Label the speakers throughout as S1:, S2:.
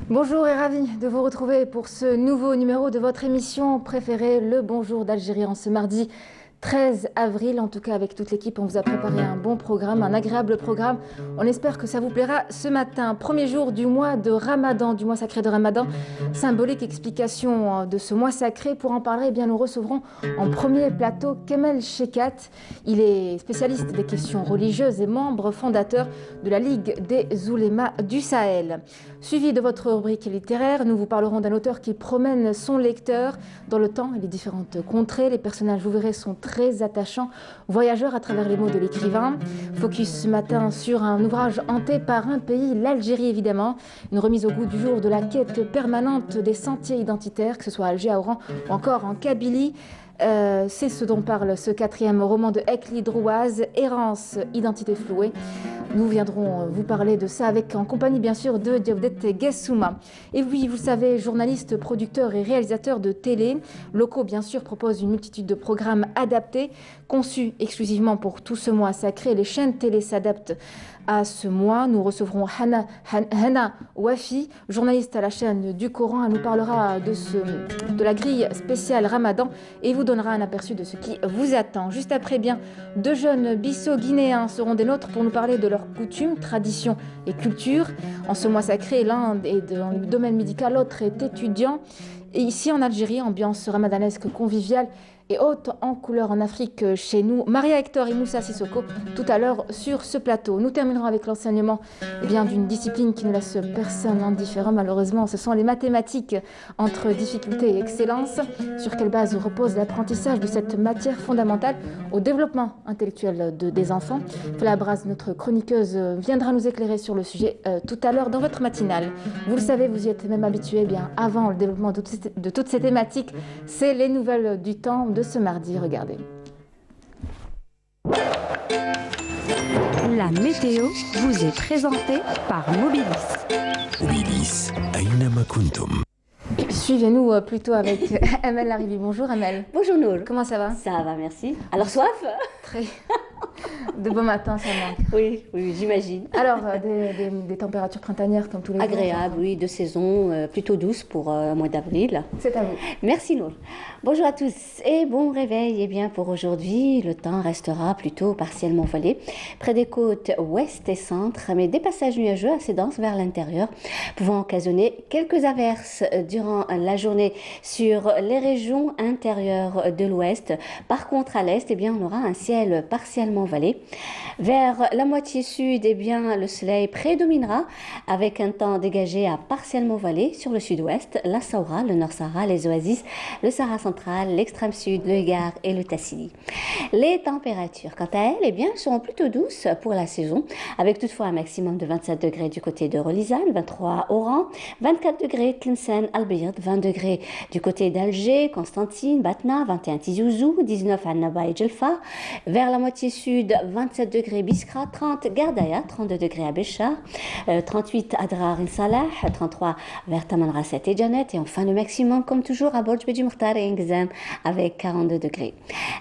S1: Bonjour et ravi de vous retrouver pour ce nouveau numéro de votre émission préférée, le Bonjour d'Algérie, en ce mardi 13 avril. En tout cas, avec toute l'équipe, on vous a préparé un bon programme, un agréable programme. On espère que ça vous plaira ce matin. Premier jour du mois de Ramadan, du mois sacré de Ramadan. Symbolique explication de ce mois sacré. Pour en parler, eh bien, nous recevrons en premier plateau Kamel Chekat. Il est spécialiste des questions religieuses et membre fondateur de la Ligue des Oulémas du Sahel. Suivi de votre rubrique littéraire, nous vous parlerons d'un auteur qui promène son lecteur dans le temps et les différentes contrées. Les personnages, vous verrez, sont très attachants, voyageurs à travers les mots de l'écrivain. Focus ce matin sur un ouvrage hanté par un pays, l'Algérie évidemment. Une remise au goût du jour de la quête permanente des sentiers identitaires, que ce soit à Alger, à Oran ou encore en Kabylie. C'est ce dont parle ce quatrième roman de Ekli Drouaz, Errance, identité flouée. Nous viendrons vous parler de ça en compagnie bien sûr de Diawdet Guessouma. Et oui, vous savez, journaliste, producteur et réalisateur de télé, Loco bien sûr propose une multitude de programmes adaptés, conçus exclusivement pour tout ce mois sacré. Les chaînes télé s'adaptent à ce mois. Nous recevrons Hana Wafi, journaliste à la chaîne du Coran. Elle nous parlera de la grille spéciale Ramadan et vous donnera un aperçu de ce qui vous attend. Juste après, bien, deux jeunes Bissau-Guinéens seront des nôtres pour nous parler de leurs coutumes, traditions et culture. En ce mois sacré, l'un est dans le domaine médical, l'autre est étudiant. Et ici en Algérie, ambiance ramadanesque conviviale et haute en couleur en Afrique chez nous. Maria Hector et Moussa Sissoko tout à l'heure sur ce plateau. Nous terminerons avec l'enseignement d'une discipline qui ne laisse personne indifférent. Malheureusement, ce sont les mathématiques entre difficulté et excellence. Sur quelle base repose l'apprentissage de cette matière fondamentale au développement intellectuel des enfants? Falabraz, notre chroniqueuse, viendra nous éclairer sur le sujet tout à l'heure dans votre matinale. Vous le savez, vous y êtes même habitués. Avant le développement de toutes ces thématiques, c'est les nouvelles du temps de ce mardi, regardez.
S2: La météo vous est présentée par Mobilis.
S3: Mobilis, Aynama Kuntum.
S1: Suivez-nous plutôt avec Amel Larivi. Bonjour Amel.
S4: Bonjour Nour.
S1: Comment ça va?
S4: Ça va, merci. Alors soif?
S1: Très. De bon matin, ça manque.
S4: Oui, j'imagine.
S1: Alors, des températures printanières comme tous les jours.
S4: Agréable, oui, de saison plutôt douce pour le mois d'avril.
S1: C'est à vous.
S4: Merci Nour. Bonjour à tous et bon réveil. Eh bien, pour aujourd'hui, le temps restera plutôt partiellement voilé près des côtes ouest et centre, mais des passages nuageux assez denses vers l'intérieur, pouvant occasionner quelques averses durant la journée sur les régions intérieures de l'ouest. Par contre, à l'est, eh bien, on aura un ciel partiellement voilé. Vers la moitié sud, eh bien, le soleil prédominera avec un temps dégagé à partiellement voilé sur le sud-ouest, la Saoura, le Nord-Sahara, les oasis, le Sahara central, l'extrême sud, le Hégard et le Tassili. Les températures, quant à elles, eh bien, seront plutôt douces pour la saison, avec toutefois un maximum de 27 degrés du côté de Relizane, 23 à Oran, 24 degrés Tlemcen, Albirt, 20 degrés du côté d'Alger, Constantine, Batna, 21 Tizi Ouzou, 19 à Annaba et Djelfa, vers la moitié sud, 27 degrés Biskra, 30 Gardaya, 32 degrés à Béchar, 38 à Drar Salah, 33 vers Tamanrasset et Janet, et enfin le maximum, comme toujours, à Borj Beji Mokhtar et Ngzam avec 42 degrés.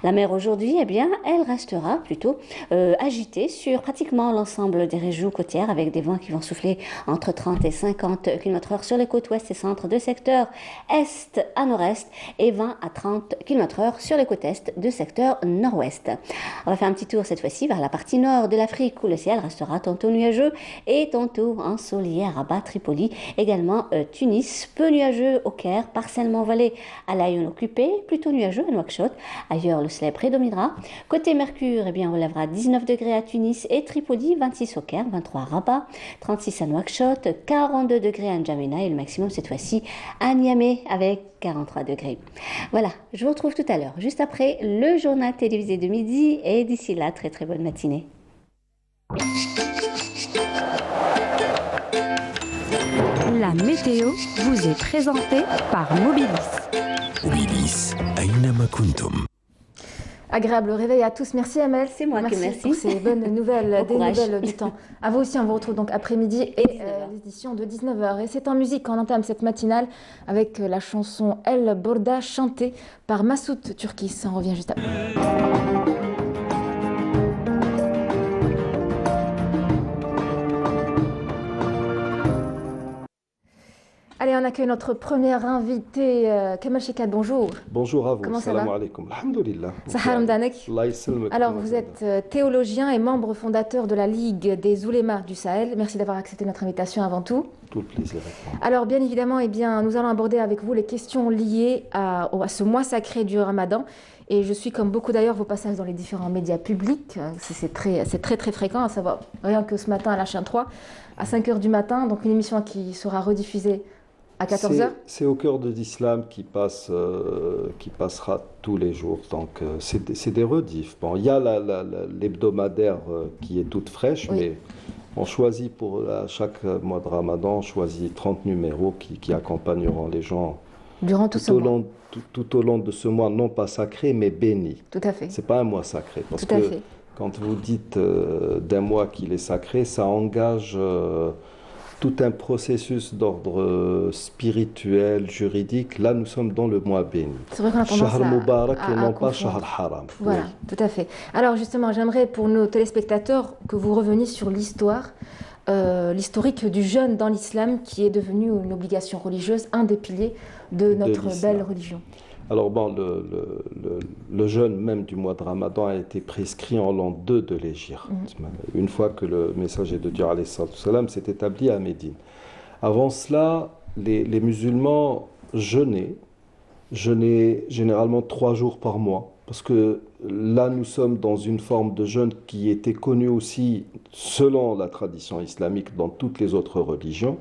S4: La mer aujourd'hui, eh bien, elle restera plutôt agitée sur pratiquement l'ensemble des régions côtières, avec des vents qui vont souffler entre 30 et 50 km/h sur les côtes ouest et centre de secteur est à nord-est et 20 à 30 km/h sur les côtes est de secteur nord-ouest. On va faire un petit tour cette fois-ci vers la partie nord de l'Afrique où le ciel restera tantôt nuageux et tantôt ensoleillé à Rabat, Tripoli, également Tunis, peu nuageux au Caire, partiellement voilé à l'Aïn occupé, plutôt nuageux à Nouakchott. Ailleurs, le soleil prédominera. Côté Mercure, eh bien, on relèvera 19 degrés à Tunis et Tripoli, 26 au Caire, 23 à Rabat, 36 à Nouakchott, 42 degrés à N'Djamena et le maximum cette fois-ci à Niamey avec 43 degrés. Voilà, je vous retrouve tout à l'heure, juste après le journal télévisé de midi et d'ici là, très très bonne matinée.
S2: La météo vous est présentée par Mobilis.
S3: Mobilis, Aynama Kuntum.
S1: Agréable réveil à tous. Merci Amel.
S4: C'est moi qui merci
S1: pour ces bonnes nouvelles,
S4: bon
S1: des nouvelles du temps. À vous aussi, on vous retrouve donc après-midi et l'édition de 19h. Et c'est en musique qu'on entame cette matinale avec la chanson El Borda chantée par Massoud Turkis. On revient juste après. Allez, on accueille notre première invitée, Kamal Chekad, bonjour.
S5: Bonjour à vous.
S1: Comment ça va?
S5: Salam alaikum. Alhamdulillah.
S1: Sahar Mdanek.
S5: Allah yassalmek.
S1: Alors, vous êtes théologien et membre fondateur de la Ligue des oulémas du Sahel. Merci d'avoir accepté notre invitation avant tout.
S5: Tout le plaisir avec moi.
S1: Alors, bien évidemment, nous allons aborder avec vous les questions liées à ce mois sacré du Ramadan. Et je suis, comme beaucoup d'ailleurs, vos passages dans les différents médias publics. C'est très, très fréquent, à savoir rien que ce matin à la Chaîne 3, à 5h du matin. Donc, une émission qui sera rediffusée à 14h.
S5: C'est au cœur de l'islam qui passera tous les jours. Donc, c'est des rediffs. Bon, il y a l'hebdomadaire qui est toute fraîche,
S1: Oui.
S5: mais on choisit chaque mois de Ramadan, on choisit 30 numéros qui accompagneront les gens
S1: Durant tout ce mois.
S5: tout au long de ce mois, non pas sacré, mais béni.
S1: Tout à fait.
S5: C'est pas un mois sacré. Parce
S1: Tout à
S5: que
S1: fait.
S5: quand vous dites d'un mois qu'il est sacré, ça engage tout un processus d'ordre spirituel, juridique. Là, nous sommes dans le mois béni.
S1: C'est vrai qu'on a tendance
S5: Shahr Mubarak
S1: à
S5: et non pas
S1: confondre.
S5: Shahr Haram.
S1: Voilà,
S5: Oui.
S1: tout à fait. Alors justement, j'aimerais pour nos téléspectateurs que vous reveniez sur l'historique du jeûne dans l'islam qui est devenu une obligation religieuse, un des piliers de notre
S5: l'islam.
S1: belle religion.
S5: Alors bon, le jeûne même du mois de Ramadan a été prescrit en l'an 2 de l'Hégire, une fois que le messager de Dieu alayhi salatu wassalam, s'est établi à Médine. Avant cela, les musulmans jeûnaient généralement 3 jours par mois, parce que là nous sommes dans une forme de jeûne qui était connue aussi selon la tradition islamique dans toutes les autres religions.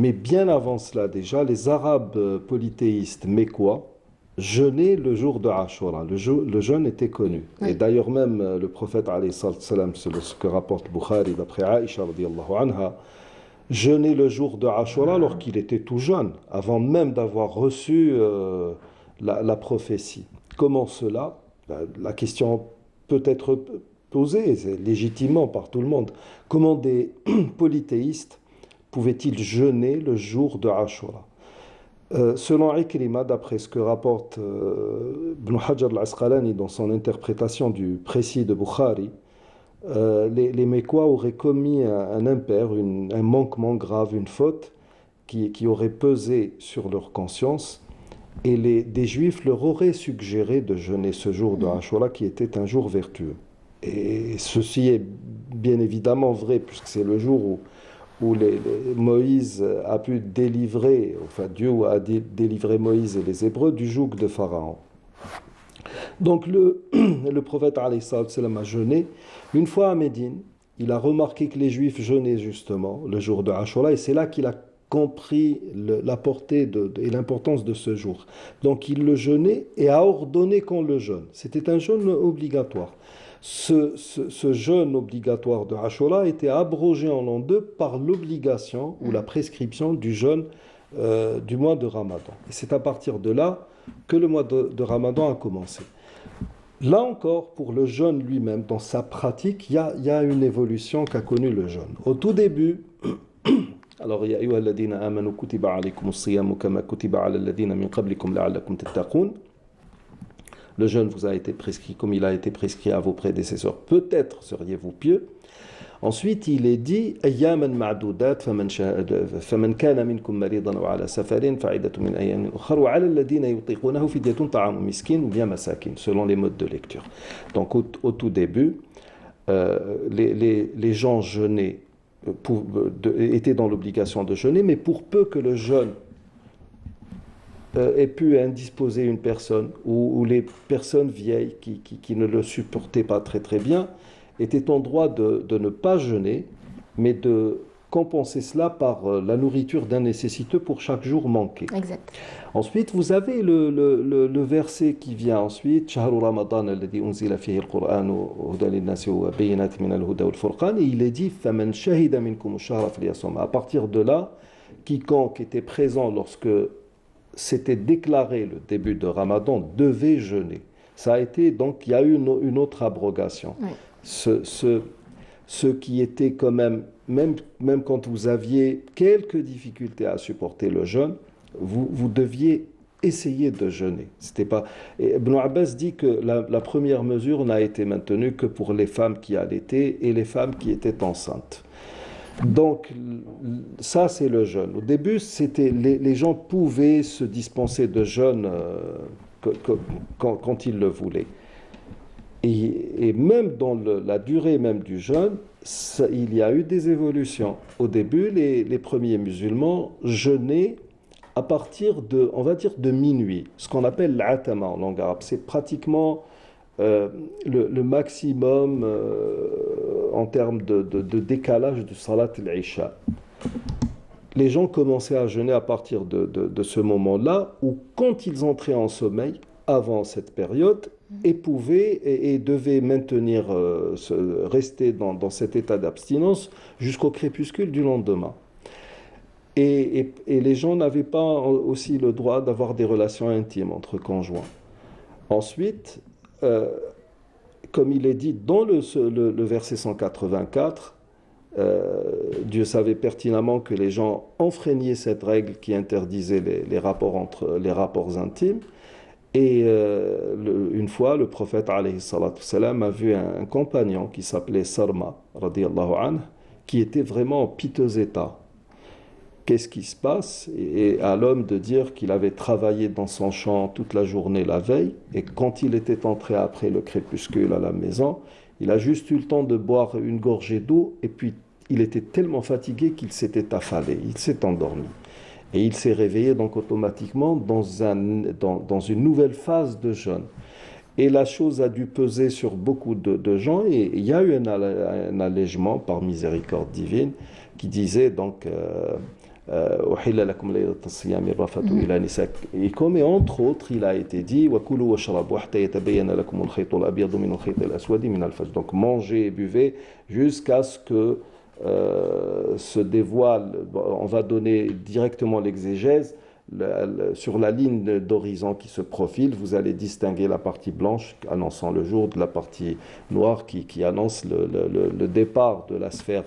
S5: Mais bien avant cela déjà, les Arabes polythéistes mécois jeûnaient le jour de Ashura. Le jeûne était connu.
S1: Oui.
S5: Et d'ailleurs même le prophète, alayhi salatu wassalam, c'est ce que rapporte Bukhari d'après Aïcha, radiyallahu anha, jeûnait le jour de Ashura alors qu'il était tout jeune, avant même d'avoir reçu la prophétie. Comment cela? La question peut être posée légitimement par tout le monde. Comment des polythéistes pouvaient-ils jeûner le jour de Ashura? Selon Ikrima, d'après ce que rapporte Ibn Hajar al-Asqalani dans son interprétation du précis de Bukhari, les Mécois auraient commis un impair, un manquement grave, une faute qui aurait pesé sur leur conscience, et des Juifs leur auraient suggéré de jeûner ce jour de Ashura qui était un jour vertueux. Et ceci est bien évidemment vrai, puisque c'est le jour où Moïse a pu délivrer, enfin Dieu a délivré Moïse et les Hébreux du joug de Pharaon. Donc le prophète alayhi salatu wassalam a jeûné. Une fois à Médine, il a remarqué que les Juifs jeûnaient justement le jour de Ashura, et c'est là qu'il a compris la portée et l'importance de ce jour. Donc il le jeûnait et a ordonné qu'on le jeûne. C'était un jeûne obligatoire. Ce jeûne obligatoire de Ashura a été abrogé en l'an 2 par l'obligation ou la prescription du jeûne du mois de Ramadan. Et c'est à partir de là que le mois de Ramadan a commencé. Là encore, pour le jeûne lui-même, dans sa pratique, il y a une évolution qu'a connue le jeûne. Au tout début, alors, ya ayyuha alladhina amanu kutiba alaykumus siyamu kama kutiba ala alladhina min qablikum la'allakum tattaqun. Le jeûne vous a été prescrit comme il a été prescrit à vos prédécesseurs. Peut-être seriez-vous pieux. Ensuite, il est dit ayyaman ma'dudat faman kana minkum maridan aw ala safarin fa'idatu min ayyamin ukhra wa 'ala alladhina yutiqunahu fidyatun ta'amu miskin ou bien masakin, selon les modes de lecture. Donc au tout début, les gens jeûnaient, étaient dans l'obligation de jeûner, mais pour peu que le jeûne ait pu indisposer une personne, ou les personnes vieilles qui ne le supportaient pas très très bien, étaient en droit de ne pas jeûner, mais de compenser cela par la nourriture d'un nécessiteux pour chaque jour manqué.
S1: Exact.
S5: Ensuite, vous avez le verset qui vient ensuite, Shahru Ramadan alladhi unzila fihi al-Qur'an hudan lin-nasi wa bayyinatin min al-huda wal-furqan, et il est dit faman shahida minkum ash-shahra falyasum. À partir de là, quiconque était présent lorsque c'était déclaré le début de Ramadan devait jeûner. Ça a été donc, il y a eu une autre abrogation.
S1: Oui.
S5: Ce qui était quand même quand vous aviez quelques difficultés à supporter le jeûne, vous deviez essayer de jeûner. C'était pas... Et Ibn Abbas dit que la première mesure n'a été maintenue que pour les femmes qui allaitaient et les femmes qui étaient enceintes. Donc, ça, c'est le jeûne. Au début, les gens pouvaient se dispenser de jeûne quand ils le voulaient. Et même dans la durée même du jeûne, il y a eu des évolutions. Au début, les premiers musulmans jeûnaient à partir de, on va dire, de minuit, ce qu'on appelle l'atama en langue arabe. C'est pratiquement le maximum en termes de décalage du salat al-isha. Les gens commençaient à jeûner à partir de ce moment-là, où quand ils entraient en sommeil, avant cette période, et pouvaient et devaient maintenir, rester dans cet état d'abstinence jusqu'au crépuscule du lendemain. Et les gens n'avaient pas aussi le droit d'avoir des relations intimes entre conjoints. Ensuite, comme il est dit dans le verset 184, Dieu savait pertinemment que les gens enfreignaient cette règle qui interdisait les rapports intimes. Et une fois, le prophète alayhi salatu salam a vu un compagnon qui s'appelait Sarma, radiyallahu anhu, qui était vraiment en piteux état. Qu'est-ce qui se passe? Et à l'homme de dire qu'il avait travaillé dans son champ toute la journée la veille, et quand il était entré après le crépuscule à la maison, il a juste eu le temps de boire une gorgée d'eau, et puis il était tellement fatigué qu'il s'était affalé, il s'est endormi. Et il s'est réveillé donc automatiquement dans une nouvelle phase de jeûne. Et la chose a dû peser sur beaucoup de gens, et il y a eu un allègement par miséricorde divine qui disait donc et entre autres, il a été dit donc mangez et buvez jusqu'à ce que se dévoile, on va donner directement l'exégèse, sur la ligne d'horizon qui se profile, vous allez distinguer la partie blanche annonçant le jour de la partie noire qui annonce le départ de la sphère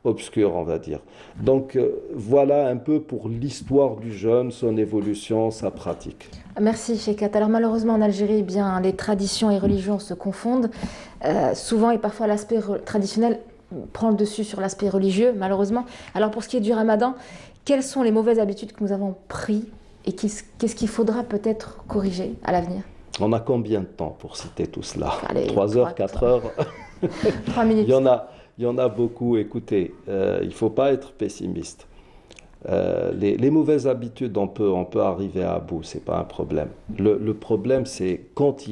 S5: obscure, on va dire. Donc voilà un peu pour l'histoire du jeûne, son évolution, sa pratique.
S1: Merci Sheikhat. Alors malheureusement en Algérie, bien, les traditions et religions se confondent. Souvent et parfois l'aspect traditionnel prend le dessus sur l'aspect religieux, malheureusement. Alors pour ce qui est du ramadan, quelles sont les mauvaises habitudes que nous avons prises et qu'est-ce qu'il faudra peut-être corriger à l'avenir?
S5: On a combien de temps pour citer tout cela?
S1: Allez,
S5: 3 heures, 4 heures
S1: 3 minutes.
S5: Il y en a beaucoup. Écoutez, il ne faut pas être pessimiste. Les mauvaises habitudes, on peut arriver à bout, ce n'est pas un problème. Le problème, c'est quand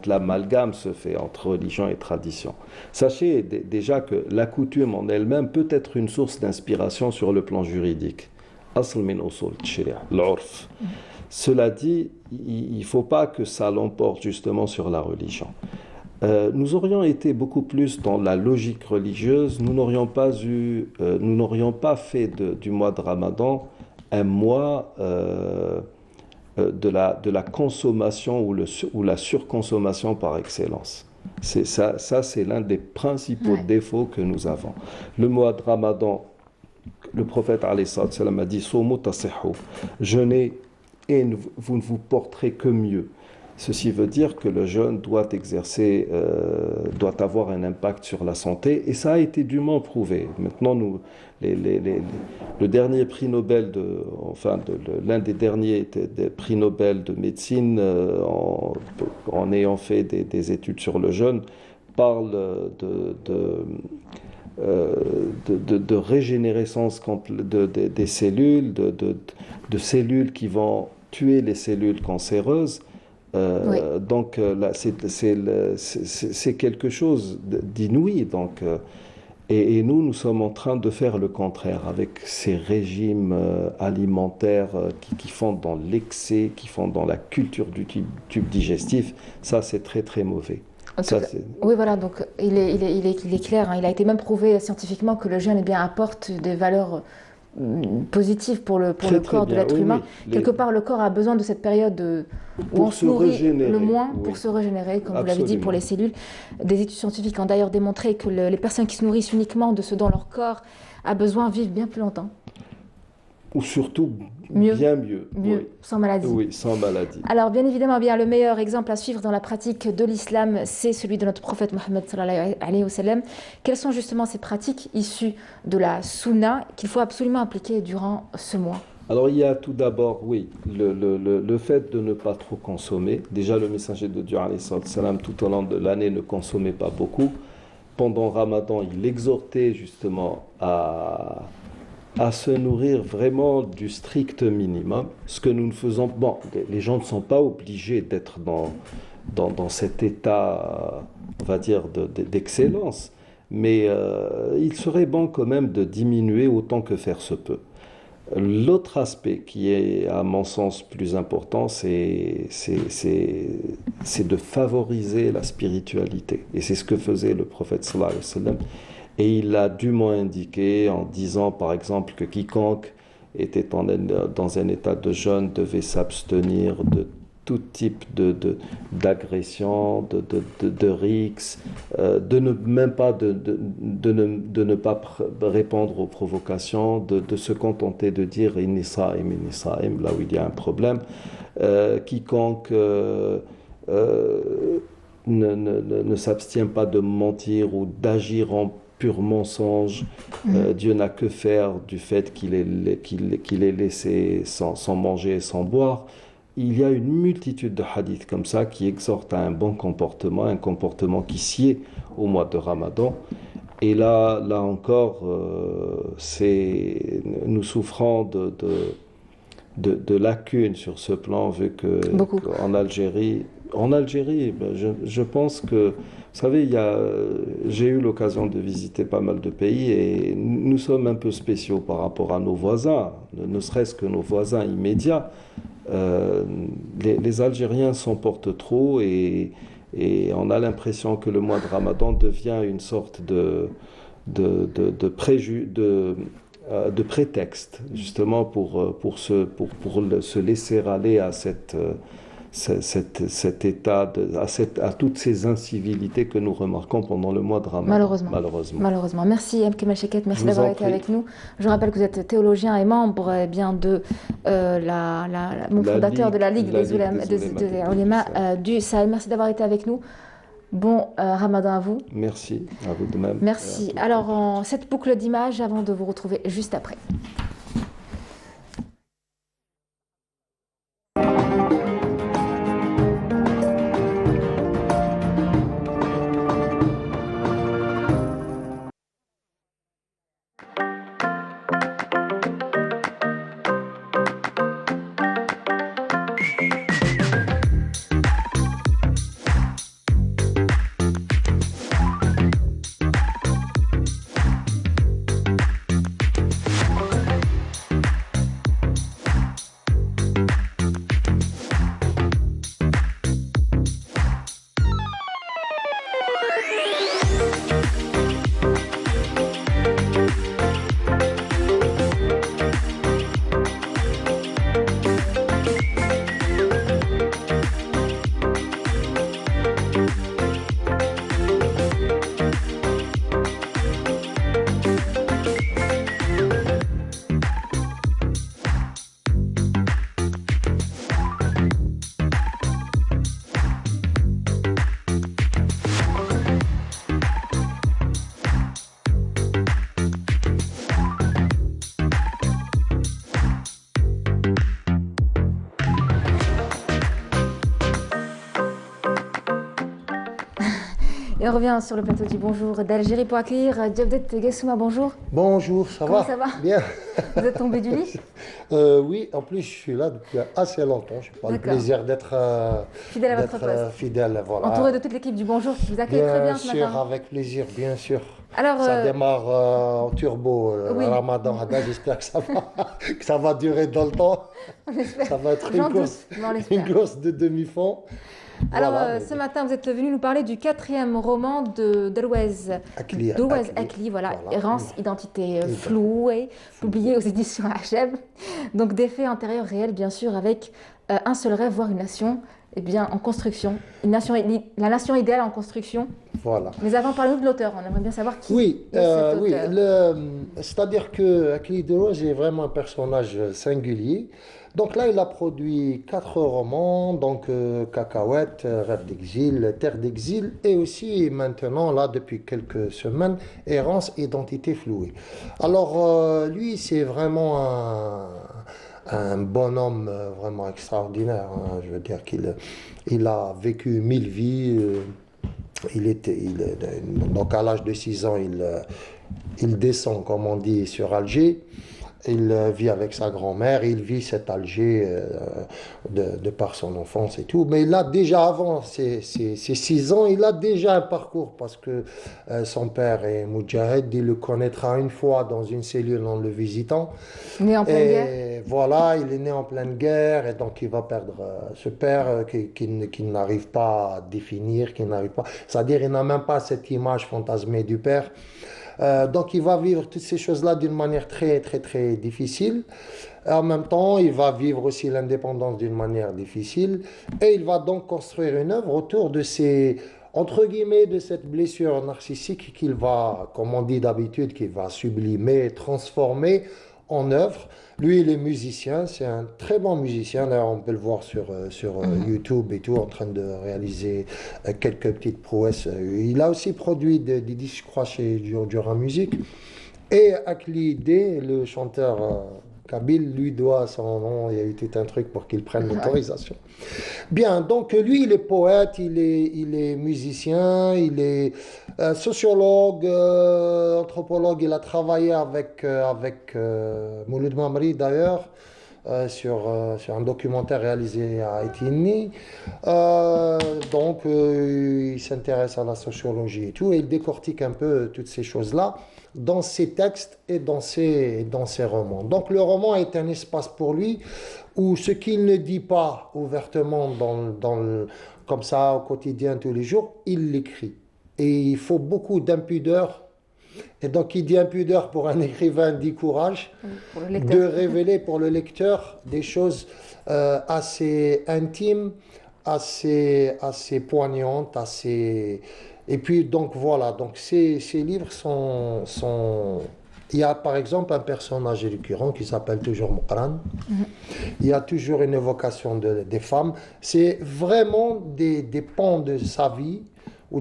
S5: l'amalgame se fait entre religion et tradition. Sachez déjà que la coutume en elle-même peut être une source d'inspiration sur le plan juridique. Asl min usul tshri', l'urf. Cela dit, il ne faut pas que ça l'emporte justement sur la religion. Nous aurions été beaucoup plus dans la logique religieuse, nous n'aurions pas fait du mois de Ramadan un mois de la consommation ou la surconsommation par excellence. Ça, c'est l'un des principaux défauts que nous avons. Le mois de Ramadan, le prophète alayhi salam a dit « Somu tasihhu » jeûnez et vous ne vous porterez que mieux. Ceci veut dire que le jeûne doit avoir un impact sur la santé, et ça a été dûment prouvé. Maintenant, le dernier prix Nobel, l'un des derniers prix Nobel de médecine, en ayant fait des études sur le jeûne, parle de régénérescence des cellules, de cellules qui vont tuer les cellules cancéreuses. Donc là, c'est quelque chose d'inouï. Donc, et nous sommes en train de faire le contraire avec ces régimes alimentaires qui font dans l'excès, qui font dans la culture du tube digestif. Ça, c'est très très mauvais.
S1: Oui, voilà, donc il est clair, hein, il a été même prouvé scientifiquement que le jeûne apporte des valeurs positive pour le corps de l'être humain. Oui. Quelque part, le corps a besoin de cette période où on se nourrit le moins pour se régénérer, comme vous l'avez dit, pour les cellules. Des études scientifiques ont d'ailleurs démontré que les personnes qui se nourrissent uniquement de ce dont leur corps a besoin vivent bien plus longtemps.
S5: ou surtout
S1: Mieux.
S5: bien mieux.
S1: Mieux,
S5: Oui.
S1: sans maladie.
S5: Oui, sans maladie.
S1: Alors, bien évidemment, bien, le meilleur exemple à suivre dans la pratique de l'islam, c'est celui de notre prophète Mohammed sallallahu alayhi wa sallam. Quelles sont justement ces pratiques issues de la sunna qu'il faut absolument appliquer durant ce mois?
S5: Alors il y a tout d'abord, oui, le fait de ne pas trop consommer. Déjà, le messager de Dieu, alayhi salam, tout au long de l'année, ne consommait pas beaucoup. Pendant Ramadan, il exhortait justement à se nourrir vraiment du strict minimum, ce que nous ne faisons. Bon, les gens ne sont pas obligés d'être dans cet état, on va dire, d'excellence, mais il serait bon quand même de diminuer autant que faire se peut. L'autre aspect qui est, à mon sens, plus important, c'est de favoriser la spiritualité. Et c'est ce que faisait le prophète sallallahu alayhi wa sallam. Et il a dûment indiqué en disant, par exemple, que quiconque était dans un état de jeûne devait s'abstenir de tout type d'agression, de rixes, même pas de ne pas répondre aux provocations, de se contenter de dire inni sa'im, là où il y a un problème. Quiconque ne s'abstient pas de mentir ou d'agir en pur mensonge, Dieu n'a que faire du fait qu'il ait laissé sans manger et sans boire. Il y a une multitude de hadiths comme ça qui exhortent à un bon comportement, un comportement qui sied au mois de Ramadan. Et là encore, nous souffrons de lacunes sur ce plan, vu qu'en Algérie, je pense que, vous savez, j'ai eu l'occasion de visiter pas mal de pays et nous sommes un peu spéciaux par rapport à nos voisins, ne serait-ce que nos voisins immédiats. Les Algériens s'emportent trop et on a l'impression que le mois de Ramadan devient une sorte de prétexte justement pour se laisser aller à cet état, à toutes ces incivilités que nous remarquons pendant le mois de Ramadan.
S1: Malheureusement. Merci M. Kemal Cheket, merci d'avoir été avec nous. Je rappelle que vous êtes théologien et membre mon fondateur de la Ligue des Oulémas du Sahel. Merci d'avoir été avec nous. Bon Ramadan à vous.
S5: Merci, à vous de même.
S1: Merci. Alors, cette boucle d'images avant de vous retrouver juste après. Et on revient sur le plateau du Bonjour d'Algérie pour accueillir Djawdet Gessouma. Bonjour.
S6: Bonjour, ça va?
S1: Comment ça va?
S6: Bien.
S1: Vous êtes tombé du lit?
S6: Oui, en plus je suis là depuis assez longtemps. Je prends le plaisir d'être
S1: fidèle à votre poste.
S6: Fidèle, voilà.
S1: Entouré de toute l'équipe du Bonjour qui vous accueille très bien ce matin.
S6: Bien sûr, avec plaisir, bien sûr.
S1: Alors,
S6: ça démarre en turbo, oui. Ramadan, j'espère que ça va durer dans le temps.
S1: On espère.
S6: Ça va être une course de demi-fond.
S1: Alors, ce matin, vous êtes venu nous parler du 4e roman de Delouez Akli, voilà, Errance, identité flouée, publié aux éditions Hacheb. Donc, des faits antérieurs réels, bien sûr, avec un seul rêve, voir une nation eh bien, en construction, la nation idéale en construction.
S6: Voilà.
S1: Mais avant, parlons de l'auteur. On aimerait bien savoir qui
S6: Oui,
S1: est cet
S6: oui.
S1: auteur.
S6: C'est-à-dire que Akli Drouaz est vraiment un personnage singulier. Donc là, il a produit 4 romans, donc Cacahuètes, Rêve d'exil, Terre d'exil, et aussi maintenant, là, depuis quelques semaines, Errance, Identité flouée. Alors, lui, c'est vraiment un bonhomme vraiment extraordinaire, hein. Je veux dire qu'il a vécu 1000 vies. Donc à l'âge de 6 ans, il descend, comme on dit, sur Alger. Il vit avec sa grand-mère, il vit cet Alger de par son enfance et tout. Mais il a déjà, avant ses 6 ans, il a déjà un parcours parce que son père est Moudjahed, il le connaîtra une fois dans une cellule en le visitant.
S1: Né en pleine guerre.
S6: Et voilà, il est né en pleine guerre et donc il va perdre ce père qu'il n'arrive pas à définir, c'est-à-dire il n'a même pas cette image fantasmée du père. Donc il va vivre toutes ces choses-là d'une manière très très très difficile. En même temps, il va vivre aussi l'indépendance d'une manière difficile et il va donc construire une œuvre autour de entre guillemets, de cette blessure narcissique qu'il va, comme on dit d'habitude, qu'il va sublimer, transformer en œuvre. Lui, il est musicien, c'est un très bon musicien. D'ailleurs, on peut le voir sur YouTube et tout, en train de réaliser quelques petites prouesses. Il a aussi produit des disques, je crois, chez Dura Music. Et Akli D, le chanteur kabyle, lui doit son nom. Il y a eu tout un truc pour qu'il prenne l'autorisation. Bien, donc lui, il est poète, il est musicien, il est sociologue, anthropologue. Il a travaillé avec Mouloud Mamri d'ailleurs sur un documentaire réalisé à Etigny. Donc il s'intéresse à la sociologie et tout, et il décortique un peu toutes ces choses-là dans ses textes et dans ses romans. Donc le roman est un espace pour lui où ce qu'il ne dit pas ouvertement comme ça au quotidien tous les jours, il l'écrit. Et il faut beaucoup d'impudeur. Et donc il dit impudeur pour un écrivain dit courage de révéler pour le lecteur des choses assez intimes, assez poignantes, Et puis donc voilà, donc ces livres sont... Il y a par exemple un personnage récurrent qui s'appelle toujours Mokran. Il y a toujours une évocation des femmes. C'est vraiment des pans de sa vie ou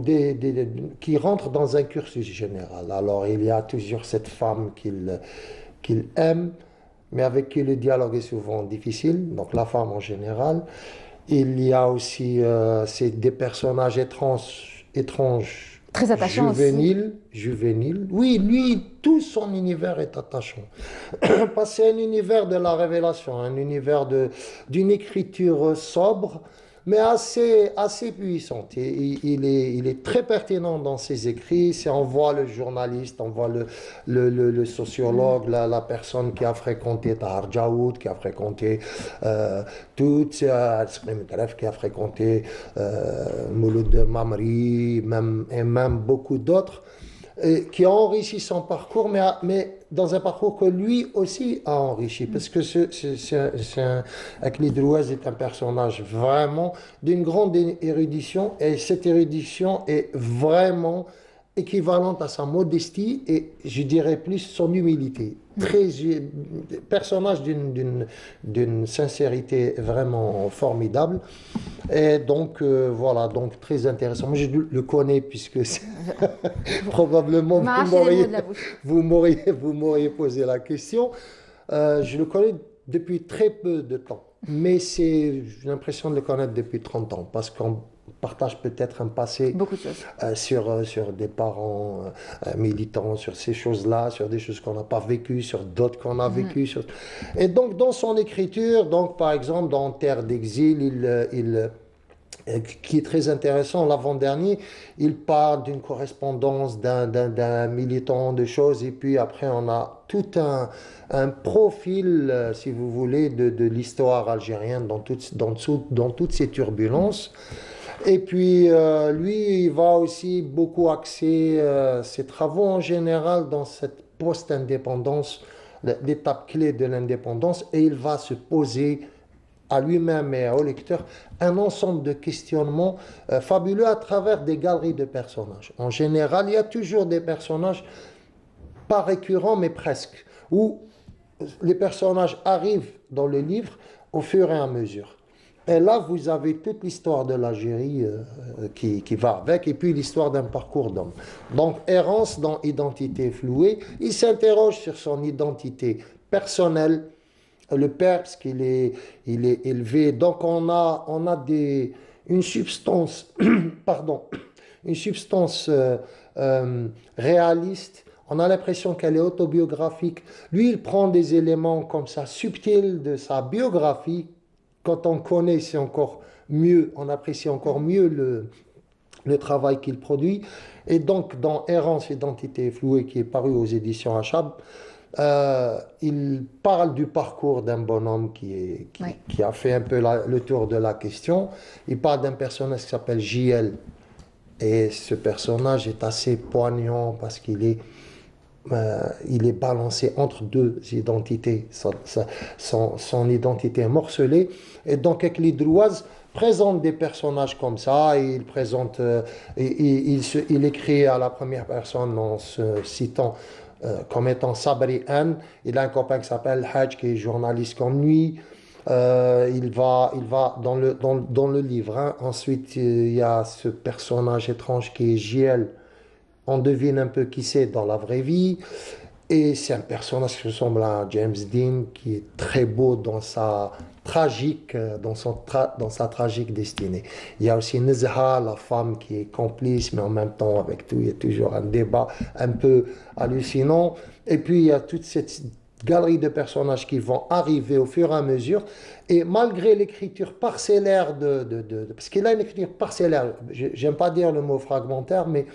S6: qui rentrent dans un cursus général. Alors il y a toujours cette femme qu'il aime, mais avec qui le dialogue est souvent difficile, donc la femme en général. Il y a aussi des personnages étranges,
S1: très attachant
S6: juvénile. Oui, lui, tout son univers est attachant. Parce que c'est un univers de la révélation, un univers d'une écriture sobre, mais assez puissante. Et il est très pertinent dans ses écrits. On voit le journaliste, on voit le sociologue, la personne qui a fréquenté Tahar Djaoud, qui a fréquenté qui a fréquenté Mouloud Mamri, et même beaucoup d'autres, qui ont enrichi son parcours, mais dans un parcours que lui aussi a enrichi, parce que Akli Drouaz est un personnage vraiment d'une grande érudition, et cette érudition est vraiment équivalente à sa modestie et je dirais plus son humilité. Personnage d'une sincérité vraiment formidable. Et donc voilà, donc très intéressant. Moi je le connais puisque probablement vous m'auriez posé la question. Je le connais depuis très peu de temps, mais j'ai l'impression de le connaître depuis 30 ans parce qu'on partage peut-être un passé sur des parents militants, sur ces choses-là, sur des choses qu'on n'a pas vécues, sur d'autres qu'on a vécues. Et donc, dans son écriture, donc, par exemple, dans Terre d'exil, qui est très intéressant, l'avant-dernier, il parle d'une correspondance d'un militant de choses, et puis après, on a tout un profil, si vous voulez, de l'histoire algérienne dans toutes ces turbulences. Et puis, lui, il va aussi beaucoup axer ses travaux en général dans cette post-indépendance, l'étape clé de l'indépendance, et il va se poser à lui-même et au lecteur un ensemble de questionnements fabuleux à travers des galeries de personnages. En général, il y a toujours des personnages, pas récurrents, mais presque, où les personnages arrivent dans le livre au fur et à mesure. Et là, vous avez toute l'histoire de l'Algérie qui va avec, et puis l'histoire d'un parcours d'homme. Donc, Errance dans Identité flouée, il s'interroge sur son identité personnelle, le père, parce qu'il est élevé. Donc, on a une substance, pardon, une substance réaliste. On a l'impression qu'elle est autobiographique. Lui, il prend des éléments comme ça, subtils de sa biographie. Quand on connaît, c'est encore mieux, on apprécie encore mieux le travail qu'il produit. Et donc, dans Errance, Identité flouée, qui est paru aux éditions Achab, il parle du parcours d'un bonhomme qui a fait un peu le tour de la question. Il parle d'un personnage qui s'appelle JL. Et ce personnage est assez poignant parce qu'il est balancé entre deux identités. Son identité est morcelée. Et donc, Ekli Drouaz présente des personnages comme ça. Il présente, il écrit à la première personne en se citant comme étant Sabri Anne. Il a un copain qui s'appelle Hajj, qui est journaliste comme lui. Il va dans le livre. Hein. Ensuite, il y a ce personnage étrange qui est JL. On devine un peu qui c'est dans la vraie vie. Et c'est un personnage qui ressemble à James Dean, qui est très beau dans sa tragique destinée. Il y a aussi Nezha, la femme qui est complice, mais en même temps, avec tout, il y a toujours un débat un peu hallucinant. Et puis, il y a toute cette galerie de personnages qui vont arriver au fur et à mesure. Et malgré l'écriture parcellaire parce qu'il a une écriture parcellaire, j'aime pas dire le mot fragmentaire, mais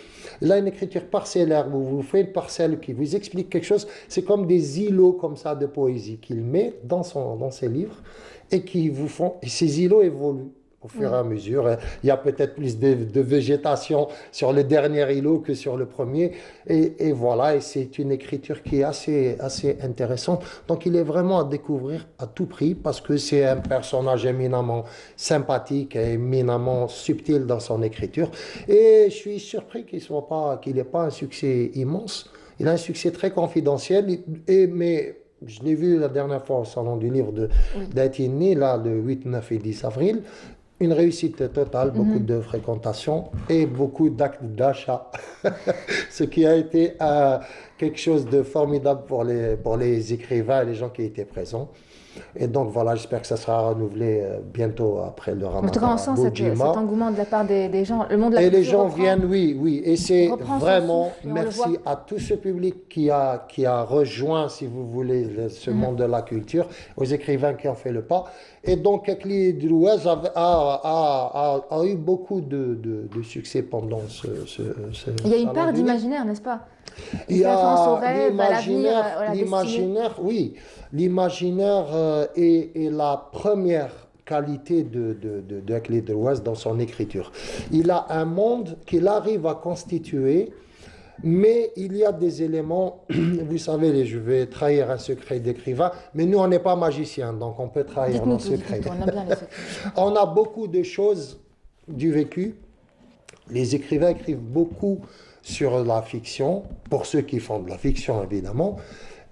S6: il a une écriture parcellaire où vous faites une parcelle qui vous explique quelque chose. C'est comme des îlots comme ça de poésie qu'il met dans ses livres et qui vous font. Et ces îlots évoluent au fur et à mesure. Il y a peut-être plus de végétation sur le dernier îlot que sur le premier. Et voilà, et c'est une écriture qui est assez intéressante. Donc il est vraiment à découvrir à tout prix parce que c'est un personnage éminemment sympathique et éminemment subtil dans son écriture. Et je suis surpris qu'il n'ait pas un succès immense. Il a un succès très confidentiel, mais je l'ai vu la dernière fois au Salon du Livre d'Atini, là, le 8, 9 et 10 avril. Une réussite totale, beaucoup de fréquentation et beaucoup d'actes d'achat, ce qui a été quelque chose de formidable pour les écrivains et les gens qui étaient présents. Et donc voilà, j'espère que ça sera renouvelé bientôt après le Ramadan.
S1: En tout cas, on sent cet engouement de la part des gens. Le monde de la
S6: culture
S1: reprend.
S6: Et les gens viennent, oui. Et c'est vraiment merci à tout ce public qui a rejoint, si vous voulez, ce monde de la culture, aux écrivains qui ont fait le pas. Et donc, Ekli Drouaz a eu beaucoup de succès pendant ce
S1: Il y a une part d'imaginaire, n'est-ce pas?
S6: Il y a l'imaginaire, oui. L'imaginaire est la première qualité de Ekli Drouaz dans son écriture. Il a un monde qu'il arrive à constituer, mais il y a des éléments, vous savez, je vais trahir un secret d'écrivain, mais nous, on n'est pas magiciens, donc on peut trahir nos secrets.
S1: On aime bien les secrets.
S6: On a beaucoup de choses du vécu. Les écrivains écrivent beaucoup sur la fiction, pour ceux qui font de la fiction, évidemment,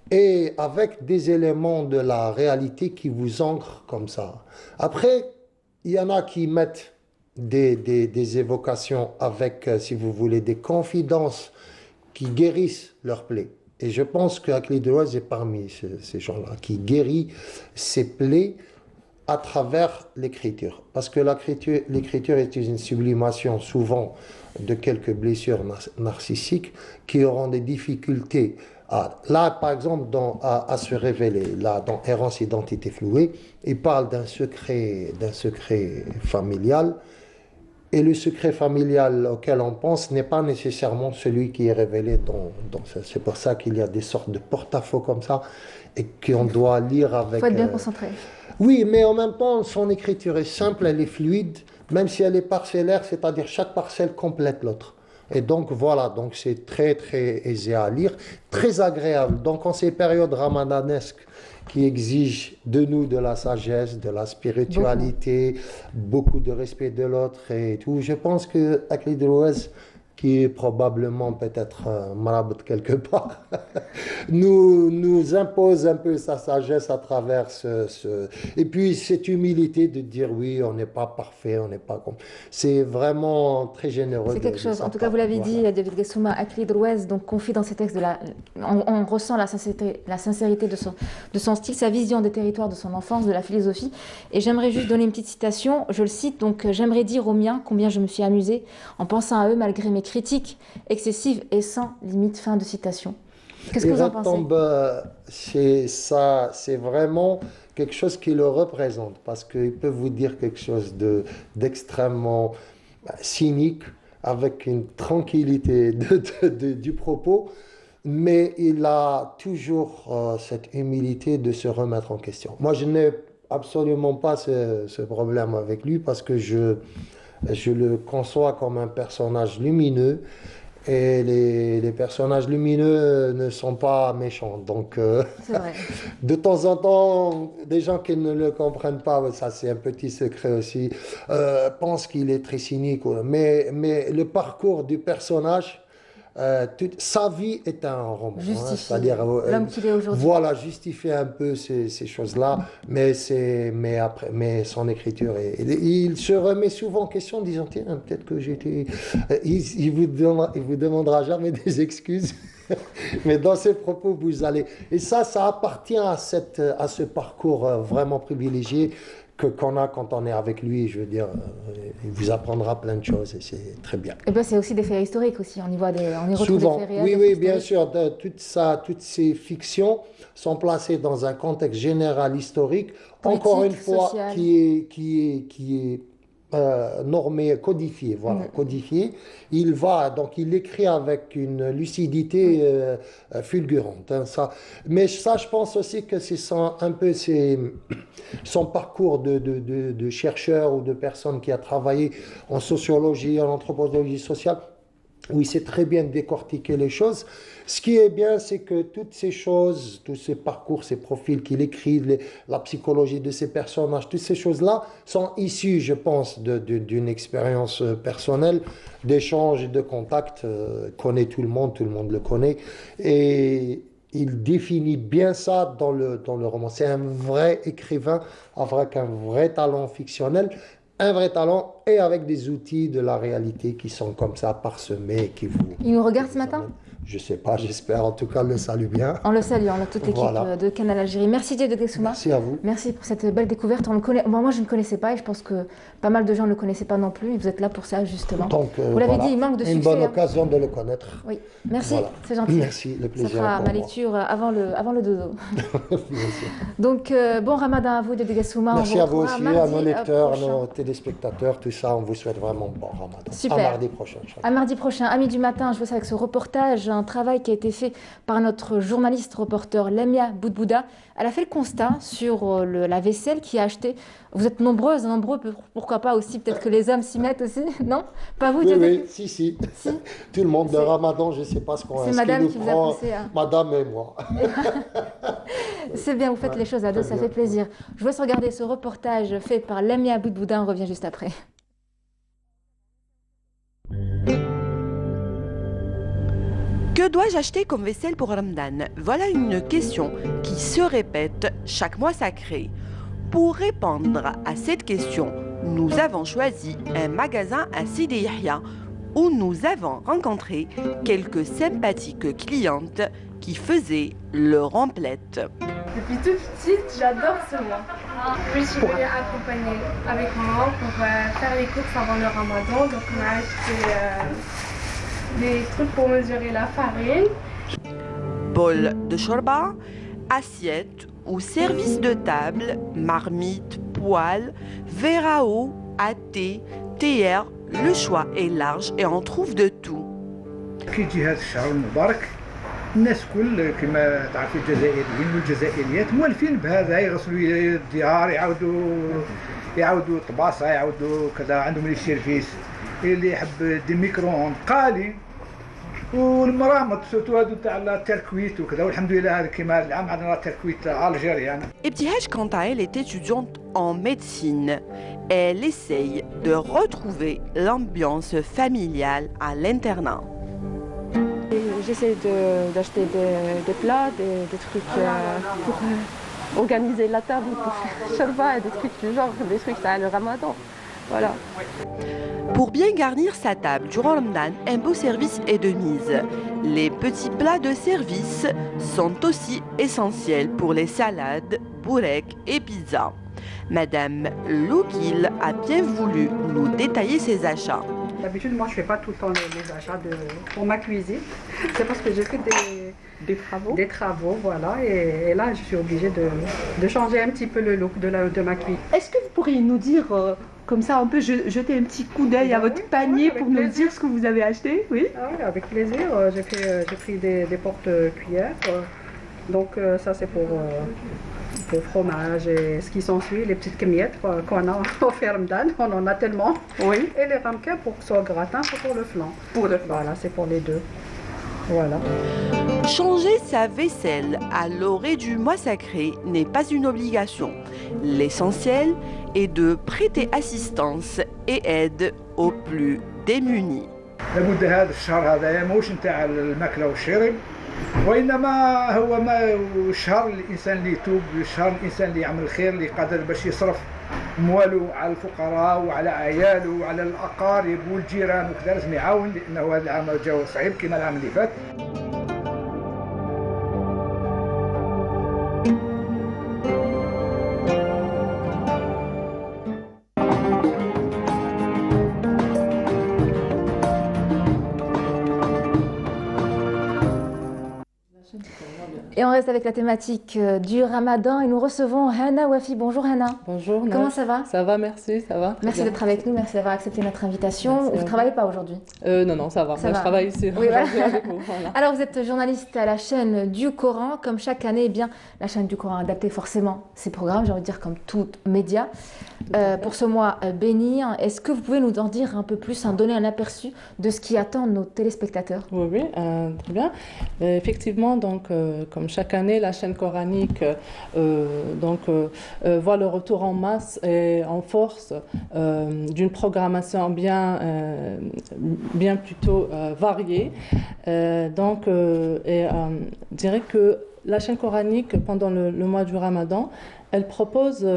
S6: et avec des éléments de la réalité qui vous ancrent comme ça. Après, il y en a qui mettent des évocations avec, si vous voulez, des confidences qui guérissent leurs plaies. Et je pense qu'Ekli Drouaz est parmi ces gens-là, qui guérit ses plaies à travers l'écriture. Parce que l'écriture est une sublimation souvent de quelques blessures narcissiques qui auront des difficultés là, par exemple, à se révéler. Là, dans Errance, Identité flouée, il parle d'un secret familial. Et le secret familial auquel on pense n'est pas nécessairement celui qui est révélé dans ça. C'est pour ça qu'il y a des sortes de porte-à-faux comme ça et qu'on doit lire avec...
S1: Il faut être bien concentré.
S6: Oui, mais en même temps, son écriture est simple, elle est fluide, même si elle est parcellaire, c'est-à-dire chaque parcelle complète l'autre. Et donc voilà, donc c'est très très aisé à lire, très agréable. Donc en ces périodes ramadanesques qui exigent de nous de la sagesse, de la spiritualité, beaucoup de respect de l'autre et tout, je pense que Aklid Rouez, qui est probablement peut-être marabout quelque part, nous impose un peu sa sagesse à travers Et puis cette humilité de dire oui, on n'est pas parfait, on n'est pas comme... C'est vraiment très généreux.
S1: C'est quelque chose, en tout cas vous l'avez dit, David Gassouma, Aklid Rouez, donc confie dans ses textes, on ressent la sincérité de son style, sa vision des territoires, de son enfance, de la philosophie. Et j'aimerais juste donner une petite citation, je le cite, donc j'aimerais dire aux miens combien je me suis amusée en pensant à eux malgré mes critiques excessives et sans limite. Fin de citation. Qu'est-ce que vous en pensez?
S6: C'est vraiment quelque chose qui le représente, parce qu'il peut vous dire quelque chose d'extrêmement cynique, avec une tranquillité du propos, mais il a toujours cette humilité de se remettre en question. Moi, je n'ai absolument pas ce problème avec lui, parce que je le conçois comme un personnage lumineux, et les personnages lumineux ne sont pas méchants. Donc, de temps en temps, des gens qui ne le comprennent pas, ça c'est un petit secret aussi, pensent qu'il est très cynique. Mais le parcours du personnage, sa vie est un roman.
S1: C'est-à-dire l'homme qu'il est aujourd'hui.
S6: Voilà, justifier un peu ces choses-là, mais son écriture, il se remet souvent en question en disant, tiens, peut-être que j'étais... Il vous demandera jamais des excuses, mais dans ses propos, vous allez... Et ça appartient à ce parcours vraiment privilégié qu'on a quand on est avec lui. Je veux dire, il vous apprendra plein de choses et c'est très bien.
S1: Et bien c'est aussi des faits historiques aussi, on y retrouve
S6: souvent,
S1: des faits réels.
S6: Oui, bien sûr, toutes ces fictions sont placées dans un contexte général historique, politique, encore une fois, social, qui est normé, codifié, voilà, codifié. Il écrit avec une lucidité fulgurante. Mais ça, je pense aussi que c'est un peu son parcours de chercheur ou de personne qui a travaillé en sociologie, en anthropologie sociale, où il sait très bien décortiquer les choses. Ce qui est bien, c'est que toutes ces choses, tous ces parcours, ces profils qu'il écrit, la psychologie de ces personnages, toutes ces choses-là sont issues, je pense, d'une expérience personnelle, d'échange et de contact. Connaît tout le monde le connaît. Et il définit bien ça dans le roman. C'est un vrai écrivain avec un vrai talent fictionnel, un vrai talent et avec des outils de la réalité qui sont comme ça parsemés.
S1: Il nous regarde ce matin ?
S6: Je ne sais pas, j'espère. En tout cas, le salue bien.
S1: On le salue, on a toute l'équipe de Canal Algérie. Merci David Gassouma.
S6: Merci à vous.
S1: Merci pour cette belle découverte. Moi, je ne connaissais pas et je pense que pas mal de gens ne le connaissaient pas non plus. Vous êtes là pour ça, justement.
S6: Donc,
S1: vous l'avez dit, il manque de succès.
S6: Une bonne occasion de le connaître.
S1: Oui, merci, c'est gentil.
S6: Merci, le plaisir.
S1: Ça fera ma lecture avant le dodo. Donc, bon ramadan à vous, David Gassouma.
S6: Merci à vous aussi, à nos lecteurs, à nos téléspectateurs, tout ça. On vous souhaite vraiment bon ramadan.
S1: Super.
S6: À mardi prochain.
S1: À mardi prochain, amis du matin, je vous avec ce reportage, un travail qui a été fait par notre journaliste reporter Lamia Boudbouda. Elle a fait le constat sur la vaisselle qui a acheté. Vous êtes nombreuses, nombreux, pourquoi pas aussi, peut-être que les hommes s'y mettent aussi, non? Pas vous,
S6: Oui, si. Tout le monde, de Ramadan, je ne sais pas ce qu'on a.
S1: C'est madame qui vous a poussé à...
S6: Madame et moi.
S1: C'est bien, vous faites les choses à deux, ça fait plaisir. Je vous laisse regarder ce reportage fait par Lamia Boudbouda, on revient juste après.
S7: Que dois-je acheter comme vaisselle pour Ramadan? Voilà une question qui se répète chaque mois sacré. Pour répondre à cette question, nous avons choisi un magasin à Sidi Yahya où nous avons rencontré quelques sympathiques clientes qui faisaient leur emplette.
S8: Depuis toute petite, j'adore ce mois. Oui, je suis venue accompagner avec maman pour faire les courses avant le Ramadan. Donc on a acheté des trucs pour mesurer la farine.
S7: Bol de shorba, assiette ou service de table, marmite, poêle, verre à eau, à thé, théière, le choix est large et on trouve de tout.
S9: الناس كل كما تعرفوا الجزائريين والجزائريات مولفين بهذا، يغسلوا الديار، يعاودوا الطباسه، يعاودوا كذا، عندهم لي سيرفيس كاين اللي يحب دي ميكرون قالي والمرامط سورتو هادو تاع التركويت وكذا والحمد لله هذا كيما العام عندنا التركويت الجيريان.
S7: Ebtihaj, quant à elle, est étudiante en médecine. Elle essaye de retrouver l'ambiance familiale à l'internat.
S10: J'essaie d'acheter des plats, des trucs pour organiser la table, pour faire sharba et des trucs du genre, des trucs à le ramadan. Voilà.
S7: Pour bien garnir sa table durant Ramadan, un beau service est de mise. Les petits plats de service sont aussi essentiels pour les salades, bourek et pizzas. Madame Loukil a bien voulu nous détailler ses achats.
S11: D'habitude, moi, je ne fais pas tout le temps les achats pour ma cuisine. C'est parce que j'ai fait des travaux, voilà. Et là, je suis obligée de changer un petit peu le look de ma cuisine.
S12: Est-ce que vous pourriez nous dire, comme ça, on peut jeter un petit coup d'œil à votre panier pour nous dire ce que vous avez acheté? Oui.
S11: Ah oui, avec plaisir. J'ai pris des porte-cuillères. Donc, ça, c'est pour fromage et ce qui s'ensuit, les petites miettes qu'on a au Ramadan, on en a tellement.
S12: Oui.
S11: Et les ramequins pour soit gratin, soit pour le flan. Voilà, c'est pour les deux. Voilà.
S7: Changer sa vaisselle à l'orée du mois sacré n'est pas une obligation. L'essentiel est de prêter assistance et aide aux plus démunis.
S9: لابد هذا الشهر هذايا ماهوش نتاع الماكله والشرب وانما هو ما شهر الانسان اللي يتوب، شهر الانسان اللي يعمل الخير، اللي قادر باش يصرف امواله على الفقراء وعلى عياله وعلى الاقارب والجيران وكذا، لازم يعاون لانه هذا العام جاو صعيب كما العام اللي فات.
S1: Et on reste avec la thématique du Ramadan et nous recevons Hana Wafi. Bonjour Hana.
S13: Bonjour.
S1: Comment ça va?
S13: Ça va, merci, ça va.
S1: Merci d'être avec nous, merci d'avoir accepté notre invitation. Vous ne travaillez pas aujourd'hui?
S13: Non, ça va. Moi, je travaille ici
S1: oui,
S13: aujourd'hui avec vous. Voilà.
S1: Alors, vous êtes journaliste à la chaîne du Coran. Comme chaque année, eh bien, la chaîne du Coran a adapté forcément ses programmes, j'ai envie de dire comme tout média. Pour ce mois béni, est-ce que vous pouvez nous en dire un peu plus, donner un aperçu de ce qui attend nos téléspectateurs?
S13: Oui, très bien. Effectivement, donc, comme chaque année, la chaîne coranique voit le retour en masse et en force d'une programmation bien plutôt variée. Je dirais que la chaîne coranique, pendant le mois du Ramadan, elle propose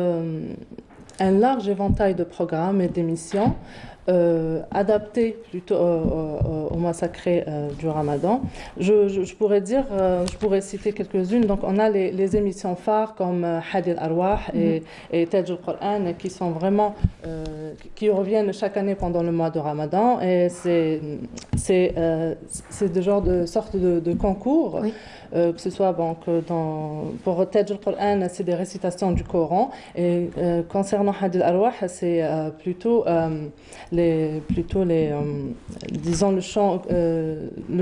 S13: un large éventail de programmes et d'émissions adaptés plutôt au mois sacré du Ramadan. Je pourrais citer quelques-unes. Donc, on a les émissions phares comme Hadi al-Arwah et Taj al-Qur'an qui sont vraiment qui reviennent chaque année pendant le mois de Ramadan. Et c'est de genre de sorte de concours. Oui. Que ce soit pour Taj al-Qur'an, c'est des récitations du Coran, et concernant Hadi al-Arwah, c'est plutôt disons le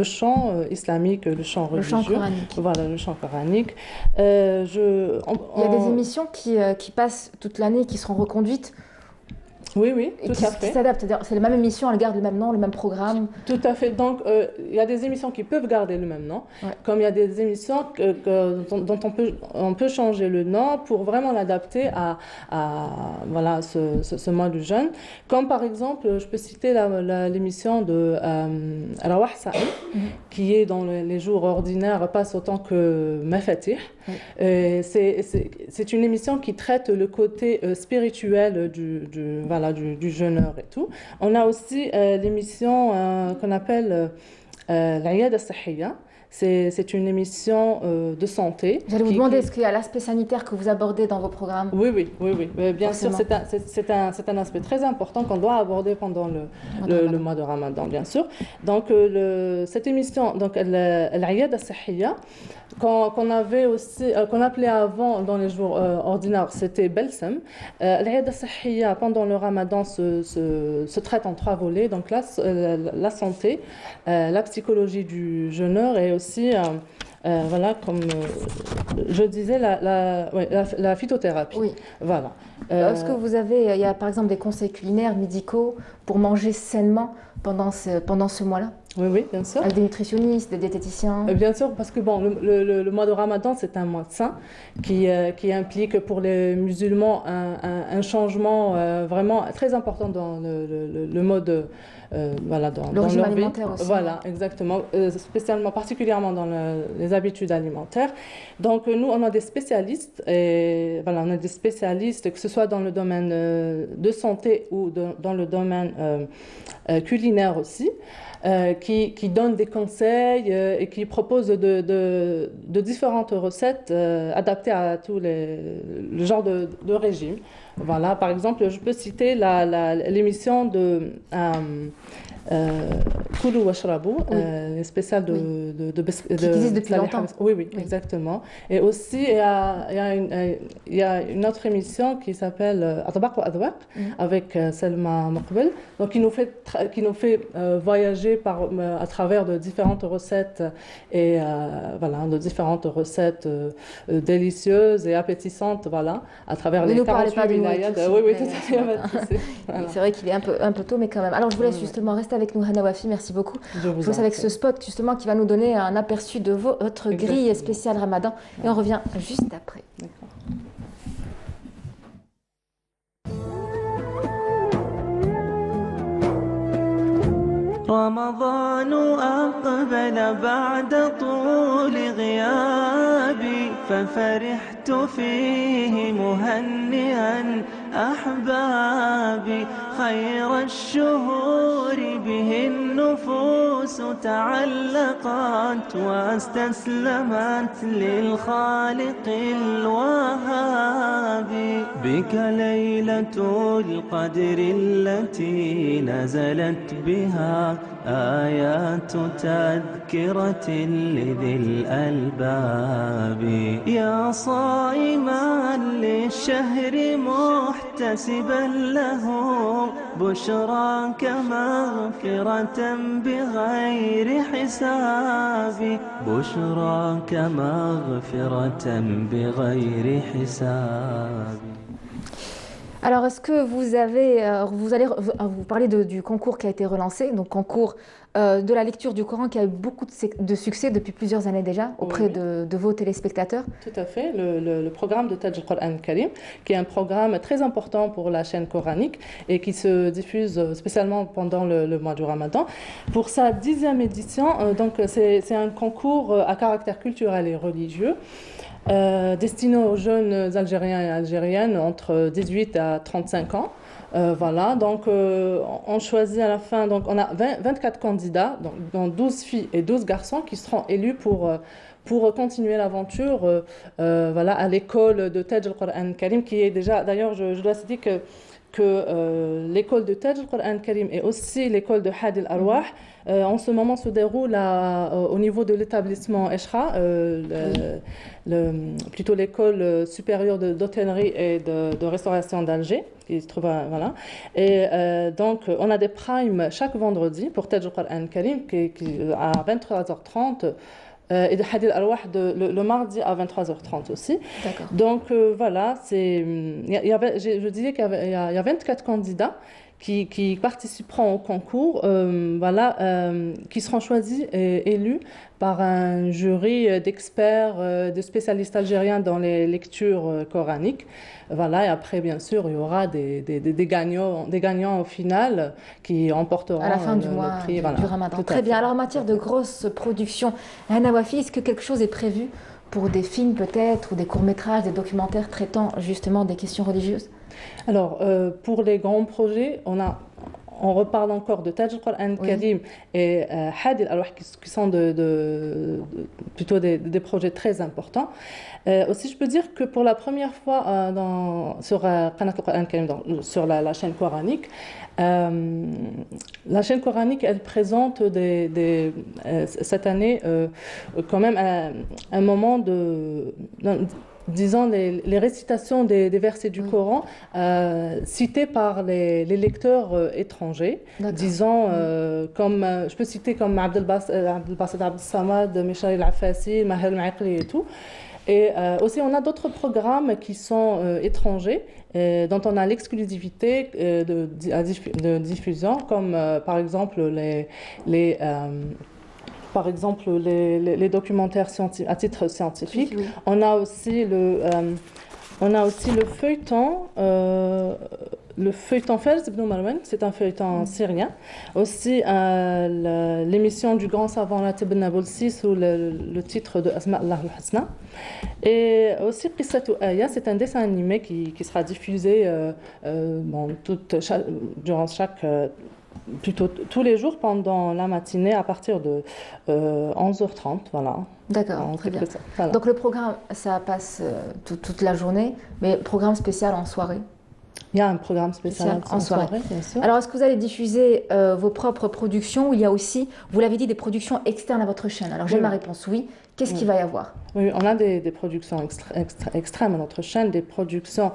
S13: chant islamique, le chant religieux.
S1: Le chant coranique.
S13: Voilà, le chant coranique.
S1: Il y a des émissions qui passent toute l'année, qui seront reconduites.
S13: Oui, tout à fait.
S1: Qui s'adaptent, c'est la même émission, elle garde le même nom, le même programme.
S13: Tout à fait. Donc, il y a des émissions qui peuvent garder le même nom, comme il y a des émissions dont on peut changer le nom pour vraiment l'adapter à ce mois du jeûne. Comme par exemple, je peux citer l'émission de Rawah Sa'i, qui est dans les jours ordinaires, passe autant que Mafatih. C'est une émission qui traite le côté spirituel du jeûneur et tout. On a aussi l'émission qu'on appelle l'Iyad al-Sahiyya. C'est une émission de santé.
S1: J'allais vous demander, est-ce qu'il y a l'aspect sanitaire que vous abordez dans vos programmes?
S13: Oui. Bien sûr, c'est un aspect très important qu'on doit aborder pendant le mois de Ramadan, bien sûr. Donc, cette émission, l'Iyad al-Sahiyya, qu'on appelait avant dans les jours ordinaires, c'était Belsem. L'Iyad al-Sahiyya, pendant le Ramadan, se traite en 3 volets. Donc, la santé, la psychologie du jeûneur et aussi voilà, comme je disais, la phytothérapie.
S1: Oui.
S13: Voilà.
S1: Est-ce que vous avez, il y a par exemple des conseils culinaires, médicaux pour manger sainement pendant ce mois-là?
S13: Oui, oui, bien sûr.
S1: Avec des nutritionnistes, des diététiciens?
S13: Bien sûr, parce que bon, le mois de Ramadan, c'est un mois saint qui implique pour les musulmans un changement vraiment très important dans le mode, voilà, dans
S1: le régime
S13: leur vie.
S1: alimentaire aussi.
S13: Voilà, exactement, spécialement, particulièrement dans les habitudes alimentaires. Donc nous, on a des spécialistes, et voilà, on a des spécialistes, que ce soit dans le domaine de santé ou dans le domaine culinaire aussi. Qui donne des conseils et qui propose de différentes recettes adaptées à tous les genres de régime. Voilà, par exemple, je peux citer l'émission de Koulou Washrabou, spéciale qui
S1: existe depuis longtemps.
S13: Oui, oui, exactement. Et aussi, il y a une autre émission qui s'appelle Atbaq wa Adwaq avec Selma Moqbel, donc qui nous fait voyager à travers de différentes recettes et voilà, de différentes recettes délicieuses et appétissantes, voilà, à travers les 48 wilayat. Oui, oui, tout à fait.
S1: Voilà. C'est vrai qu'il est un peu tôt, mais quand même. Alors, je vous laisse justement rester avec nous, Hana Wafi. Merci beaucoup. Je vous laisse avec ce spot justement qui va nous donner un aperçu de votre grille spéciale Ramadan. Et on revient juste après.
S13: D'accord.
S14: رمضان أقبل بعد طول غيابي ففرحت فيه مهنئا أحبابي خير الشهور به النفوس تعلقت واستسلمت للخالق الوهاب بك ليلة القدر التي نزلت بها آيات تذكرة لذي الألباب يا صائما للشهر محتسبا له بشراك مغفرة بغير حساب بشراك مغفرة بغير حساب.
S1: Alors, est-ce que vous allez vous parler du concours qui a été relancé, donc concours de la lecture du Coran qui a eu beaucoup de succès depuis plusieurs années déjà auprès de vos téléspectateurs?
S13: Tout à fait, le programme de Taj al-Qur'an al-Karim, qui est un programme très important pour la chaîne coranique et qui se diffuse spécialement pendant le mois du Ramadan. Pour sa 10e édition, donc c'est un concours à caractère culturel et religieux. Destiné aux jeunes Algériens et Algériennes entre 18 à 35 ans. Voilà, donc on choisit à la fin, donc on a 24 candidats, donc, dont 12 filles et 12 garçons qui seront élus pour continuer l'aventure voilà, à l'école de Taj al-Qur'an al-Karim, qui est déjà, d'ailleurs je dois citer que l'école de Taj al-Qur'an al-Karim et aussi l'école de Hadi al-Arwah en ce moment se déroule au niveau de l'établissement Eshra, plutôt l'école supérieure d'hôtellerie et de restauration d'Alger, qui se trouve voilà. Et donc on a des primes chaque vendredi pour Taj al-Qur'an al-Karim à 23h30. Et de Hadi al-Arwah le mardi à 23h30 aussi. Donc voilà, je disais qu'il y a 24 candidats qui participeront au concours, voilà, qui seront choisis et élus par un jury d'experts, de spécialistes algériens dans les lectures coraniques. Voilà, et après, bien sûr, il y aura des gagnants au final qui emporteront
S1: à la fin du mois
S13: prix,
S1: du Ramadan. Très bien. Alors, en matière de grosses productions, Hana Wafi, est-ce que quelque chose est prévu pour des films peut-être, ou des courts-métrages, des documentaires traitant justement des questions religieuses?
S13: Alors, pour les grands projets, on reparle encore de Taj al-Qur'an al-Karim et Hadi al-Arwah qui sont plutôt des projets très importants. Aussi, je peux dire que pour la première fois sur Qanat al-Qur'an al-Karim, sur la chaîne coranique, la chaîne coranique, elle présente cette année quand même un moment disons, les récitations des versets du Coran cités par les lecteurs étrangers. Disons, comme, je peux citer comme Abdel Bassed Abdel Samad, Michel El-Affassi, Maher El-Maïqli et tout. Et aussi, on a d'autres programmes qui sont étrangers, dont on a l'exclusivité de diffusion, comme par exemple les documentaires à titre scientifique. Oui. On a aussi le feuilleton. Le feuilleton Fers ibn Marwan, c'est un feuilleton syrien. Aussi l'émission du grand savant Ratib Nabulsi sous le titre de Asma Allah al-Husna. Et aussi Qissatu Aya, c'est un dessin animé qui sera diffusé durant plutôt tous les jours pendant la matinée à partir de 11h30. Voilà.
S1: D'accord, très bien. Voilà. Donc le programme, ça passe toute la journée, mais programme spécial en soirée.
S13: Il y a un programme spécial en soirée, bien sûr.
S1: Alors, est-ce que vous allez diffuser vos propres productions ou il y a aussi, vous l'avez dit, des productions externes à votre chaîne? Alors, j'ai ma réponse oui. Qu'est-ce qu'il va y avoir?
S13: Oui, on a des productions extrêmes à notre chaîne, des productions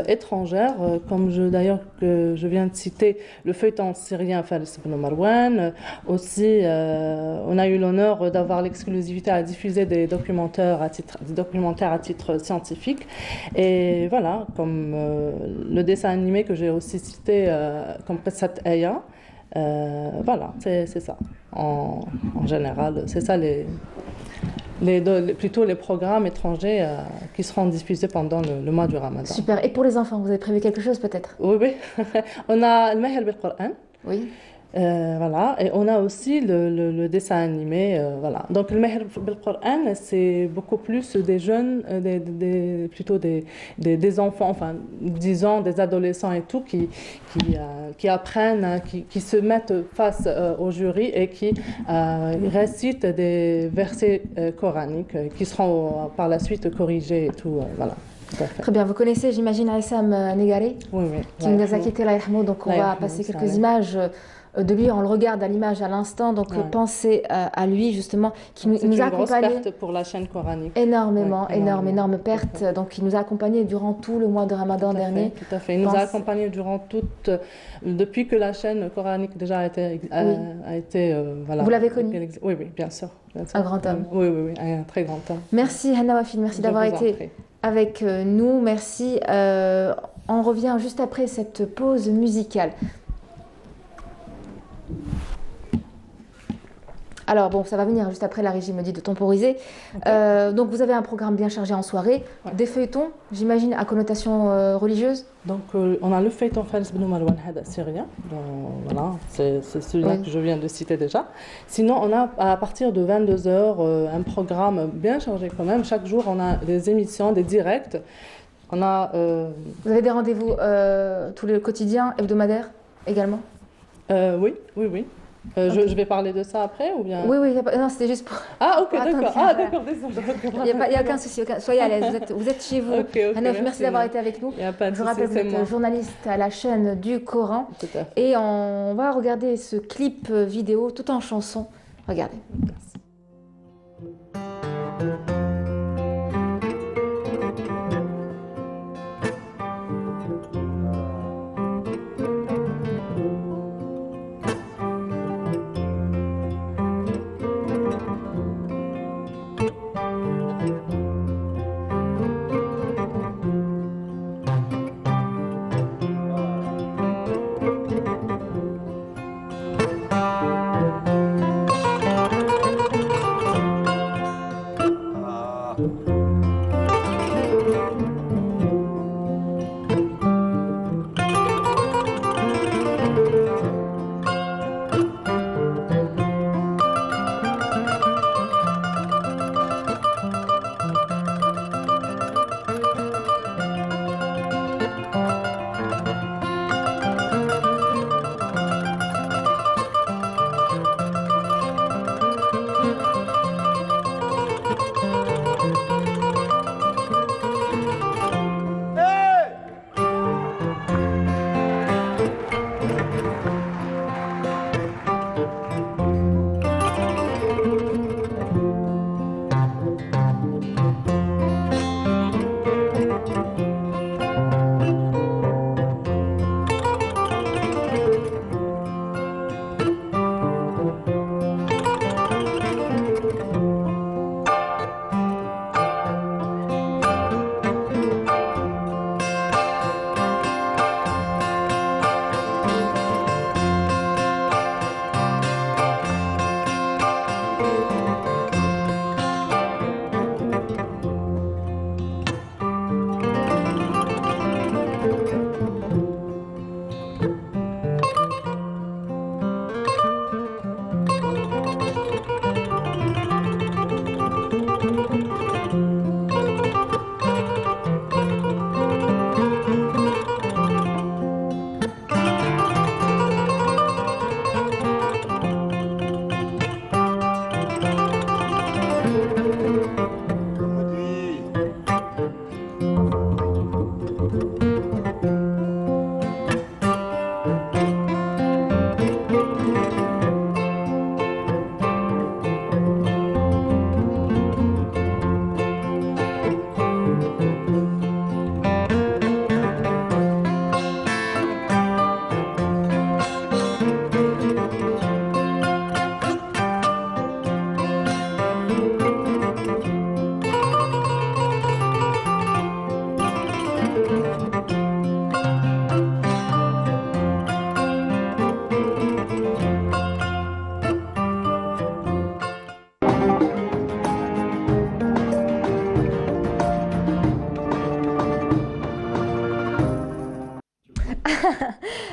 S13: étrangères, comme d'ailleurs que je viens de citer, le feuilleton syrien Fers ibn Marwan. Aussi, on a eu l'honneur d'avoir l'exclusivité à diffuser des documentaires à titre scientifique. Et voilà, comme le dessin animé que j'ai aussi cité, comme Qissat Aya. Voilà, c'est ça. En général, c'est ça plutôt les programmes étrangers qui seront diffusés pendant le mois du Ramadan.
S1: Super. Et pour les enfants, vous avez prévu quelque chose peut-être?
S13: Oui. On a le Maher bil-Qur'an.
S1: Oui.
S13: Voilà. Et on a aussi le dessin animé. Voilà. Donc le Maher bil-Qur'an, c'est beaucoup plus des jeunes, plutôt des enfants, enfin disons des adolescents et tout, qui apprennent, qui se mettent face au jury et qui récitent des versets coraniques qui seront par la suite corrigés et tout. Voilà.
S1: Très bien. Vous connaissez, j'imagine, Aïssam Negari?
S13: Oui.
S1: Qui nous a quitté l'Aïhmou. Donc on va passer quelques images de lui, on le regarde à l'image à l'instant, donc pensez à lui justement, qui nous a accompagné.
S13: C'est une grosse perte pour la chaîne coranique.
S1: Énormément, énorme perte. Donc il nous a accompagnés durant tout le mois de Ramadan dernier.
S13: Tout à fait. Il nous a accompagnés depuis que la chaîne coranique déjà a été voilà.
S1: Vous l'avez connu?
S13: Oui, bien sûr.
S1: Un grand homme.
S13: Oui, un très grand homme.
S1: Merci Hanna Wafil, merci d'avoir été avec nous. Merci. On revient juste après cette pause musicale. Alors bon, ça va venir juste après, la régie me dit de temporiser. Okay. Donc vous avez un programme bien chargé en soirée, des feuilletons, j'imagine, à connotation religieuse.
S13: Donc on a le feuilleton Fers ibn Marwan syrien, voilà, c'est celui-là que je viens de citer déjà. Sinon on a à partir de 22h un programme bien chargé quand même. Chaque jour on a des émissions, des directs. On a,
S1: Vous avez des rendez-vous tous les quotidiens, hebdomadaires également?
S13: Oui. Je vais parler de ça après ou bien?
S1: Oui, non, c'était juste pour...
S13: Ah, ok, d'accord. Ah, d'accord, désolé.
S1: Il n'y a aucun souci, soyez à l'aise, vous êtes chez vous.
S13: Okay,
S1: merci d'avoir été avec nous.
S13: Il n'y a pas de souci,
S1: je rappelle que vous êtes journaliste à la chaîne du Coran.
S13: Tout à fait.
S1: Et on va regarder ce clip vidéo tout en chanson. Regardez. Merci.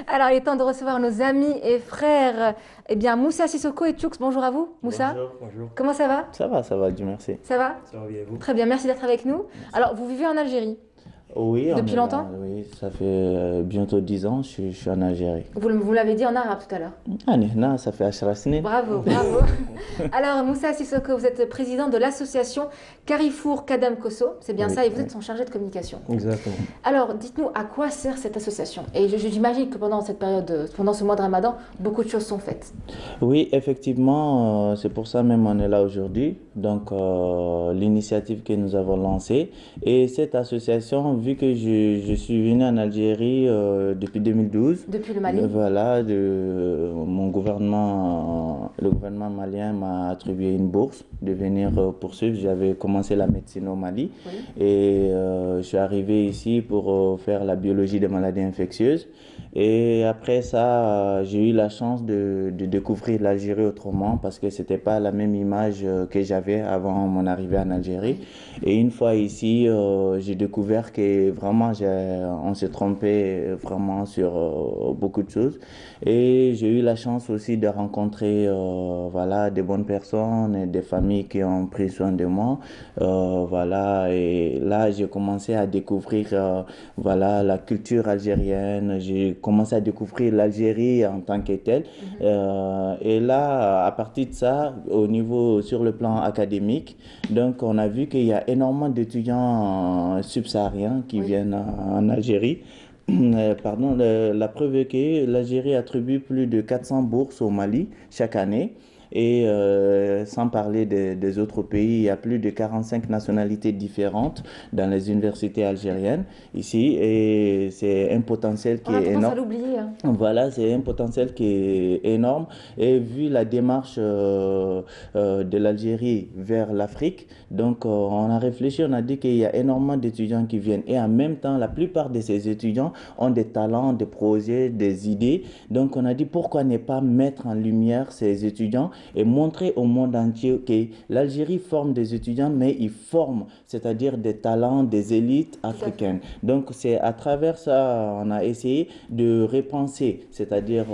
S1: Alors, il est temps de recevoir nos amis et frères. Eh bien, Moussa Sissoko et Tchoux, bonjour à vous. Moussa,
S15: Bonjour.
S1: comment ça va?
S15: Ça va, Dieu merci.
S1: Ça va?
S15: Ça va bien et vous?
S1: Très bien, merci d'être avec nous. Alors, vous vivez en Algérie?
S15: Oui,
S1: Depuis longtemps?
S15: Oui, ça fait bientôt 10 ans, je suis en Algérie.
S1: Vous l'avez dit en arabe tout à l'heure.
S15: Ah, non, ça fait 10 سنين.
S1: Bravo, bravo. Alors, Moussa Sissoko, vous êtes président de l'association Carrefour Kadam Kosso, c'est bien
S15: Oui,
S1: ça, et vous
S15: oui.
S1: êtes son chargé de communication.
S15: Exactement.
S1: Alors, dites-nous à quoi sert cette association? Et j'imagine que pendant cette période, pendant ce mois de Ramadan, beaucoup de choses sont faites.
S15: Oui, effectivement, c'est pour ça même on est là aujourd'hui. Donc, l'initiative que nous avons lancée. Et cette association, vu que je suis venu en Algérie depuis 2012.
S1: Depuis le Mali.
S15: Voilà, mon gouvernement, le gouvernement malien m'a attribué une bourse de venir poursuivre. J'avais commencé la médecine au Mali.
S1: Oui.
S15: Et je suis arrivé ici pour faire la biologie des maladies infectieuses. Et après ça, j'ai eu la chance de découvrir l'Algérie autrement parce que c'était pas la même image que j'avais avant mon arrivée en Algérie. Et une fois ici, j'ai découvert que vraiment on s'est trompé vraiment sur beaucoup de choses. Et j'ai eu la chance aussi de rencontrer voilà, des bonnes personnes et des familles qui ont pris soin de moi. Voilà, et là, j'ai commencé à découvrir voilà, la culture algérienne. J'ai commencé à découvrir l'Algérie en tant que telle. Et là, à partir de ça, sur le plan académique, donc on a vu qu'il y a énormément d'étudiants subsahariens qui viennent en Algérie. Pardon, la preuve est que l'Algérie attribue plus de 400 bourses au Mali chaque année. Et sans parler des autres pays, il y a plus de 45 nationalités différentes dans les universités algériennes ici. Et c'est un potentiel qui est énorme.
S1: On a tendance à l'oublier. Hein.
S15: Voilà, c'est un potentiel qui est énorme. Et vu la démarche de l'Algérie vers l'Afrique, donc on a réfléchi, on a dit qu'il y a énormément d'étudiants qui viennent. Et en même temps, la plupart de ces étudiants ont des talents, des projets, des idées. Donc on a dit pourquoi ne pas mettre en lumière ces étudiants et montrer au monde entier que l'Algérie forme des étudiants, mais ils forment, c'est-à-dire des talents, des élites africaines. Donc c'est à travers ça, on a essayé de repenser, c'est-à-dire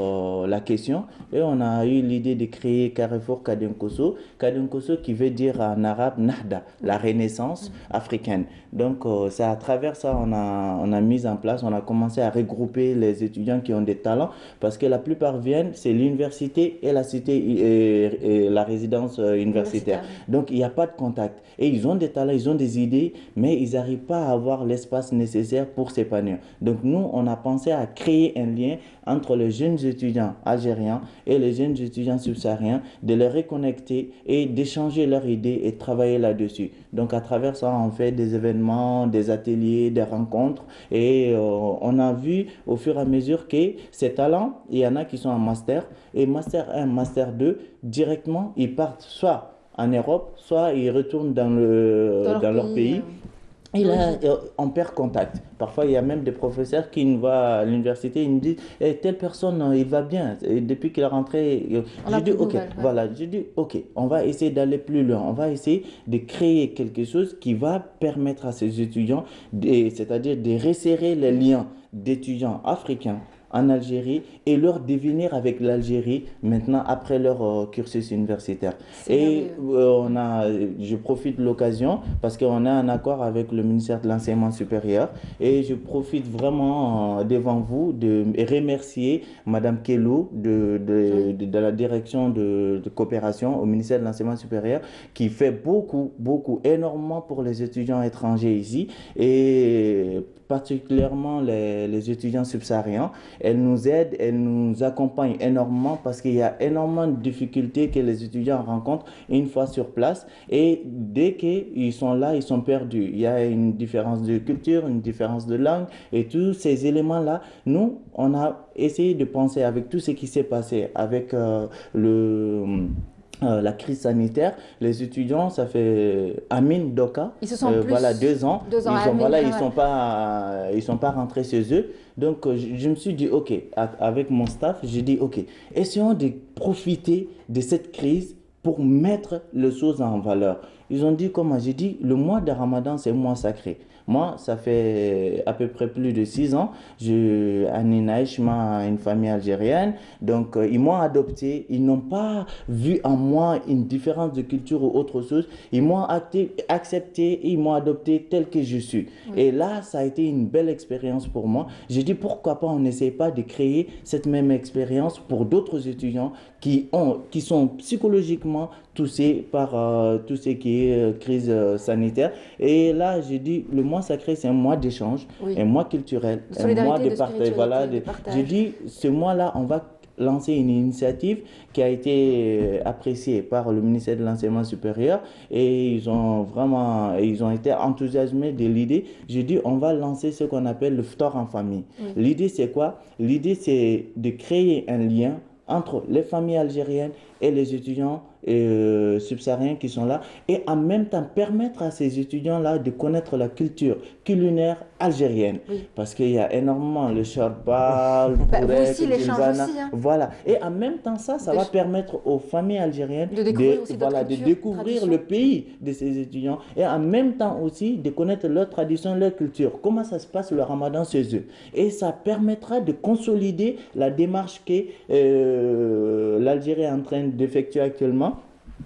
S15: la question, et on a eu l'idée de créer Carrefour Kadem Kosso qui veut dire en arabe Nahda, la renaissance africaine. Donc c'est à travers ça on a mis en place, on a commencé à regrouper les étudiants qui ont des talents, parce que la plupart viennent, c'est l'université et la cité et la résidence universitaire. Donc il n'y a pas de contact. Et ils ont des talents, ils ont des idées, mais ils n'arrivent pas à avoir l'espace nécessaire pour s'épanouir. Donc nous, on a pensé à créer un lien entre les jeunes étudiants algériens et les jeunes étudiants subsahariens, de les reconnecter et d'échanger leurs idées et de travailler là-dessus. Donc à travers ça, on fait des événements, des ateliers, des rencontres, et on a vu au fur et à mesure que ces talents, il y en a qui sont en master, et master 1, master 2, directement, ils partent soit en Europe, soit ils retournent dans leur pays. Et là, on perd contact. Parfois, il y a même des professeurs qui nous voient à l'université, ils nous disent telle personne, il va bien. Et depuis qu'il est rentré, j'ai dit ok, voilà, j'ai dit ok, on va essayer d'aller plus loin. On va essayer de créer quelque chose qui va permettre à ces étudiants, c'est-à-dire de resserrer les liens d'étudiants africains en Algérie et leur devenir avec l'Algérie maintenant après leur cursus universitaire. Et je profite de l'occasion parce qu'on a un accord avec le ministère de l'Enseignement supérieur, et je profite vraiment devant vous de remercier Madame Kello de la direction de coopération au ministère de l'Enseignement supérieur, qui fait beaucoup, énormément pour les étudiants étrangers ici, et particulièrement les étudiants subsahariens. Elle nous aide, elle nous accompagne énormément parce qu'il y a énormément de difficultés que les étudiants rencontrent une fois sur place, et dès qu'ils sont là, ils sont perdus. Il y a une différence de culture, une différence de langue, et tous ces éléments-là, nous, on a essayé de penser avec tout ce qui s'est passé avec la crise sanitaire. Les étudiants, ça fait Amin Doka,
S1: ils se sont plus
S15: 2 ans. Ils sont pas rentrés chez eux. Donc je me suis dit ok, avec mon staff, j'ai dit ok, essayons de profiter de cette crise pour mettre les choses en valeur. Ils ont dit comment? J'ai dit le mois de Ramadan, c'est un mois sacré. Moi, ça fait à peu près plus de 6 ans. Je m'a une famille algérienne. Donc, ils m'ont adopté. Ils n'ont pas vu en moi une différence de culture ou autre chose. Ils m'ont accepté et ils m'ont adopté tel que je suis. Oui. Et là, ça a été une belle expérience pour moi. J'ai dit, pourquoi pas on n'essaie pas de créer cette même expérience pour d'autres étudiants qui sont psychologiquement touchés par tout ce qui est crise sanitaire. Et là, j'ai dit, le mois sacré, c'est un mois d'échange, un mois culturel, un mois de partage. Voilà, j'ai dit, ce mois-là, on va lancer une initiative qui a été appréciée par le ministère de l'Enseignement supérieur et ils ont été enthousiasmés de l'idée. J'ai dit, on va lancer ce qu'on appelle le Ftor en famille. L'idée, c'est quoi? L'idée, c'est de créer un lien entre les familles algériennes et les étudiants subsahariens qui sont là et en même temps permettre à ces étudiants-là de connaître la culture culinaire algérienne. Parce qu'il y a énormément le chorba, le bourrek, le djilbana. Voilà. Et en même temps, ça va permettre aux familles algériennes de découvrir le pays de ces étudiants et en même temps aussi de connaître leur tradition, leur culture. Comment ça se passe le ramadan chez eux. Et ça permettra de consolider la démarche que l'Algérie est en train d'effectuer actuellement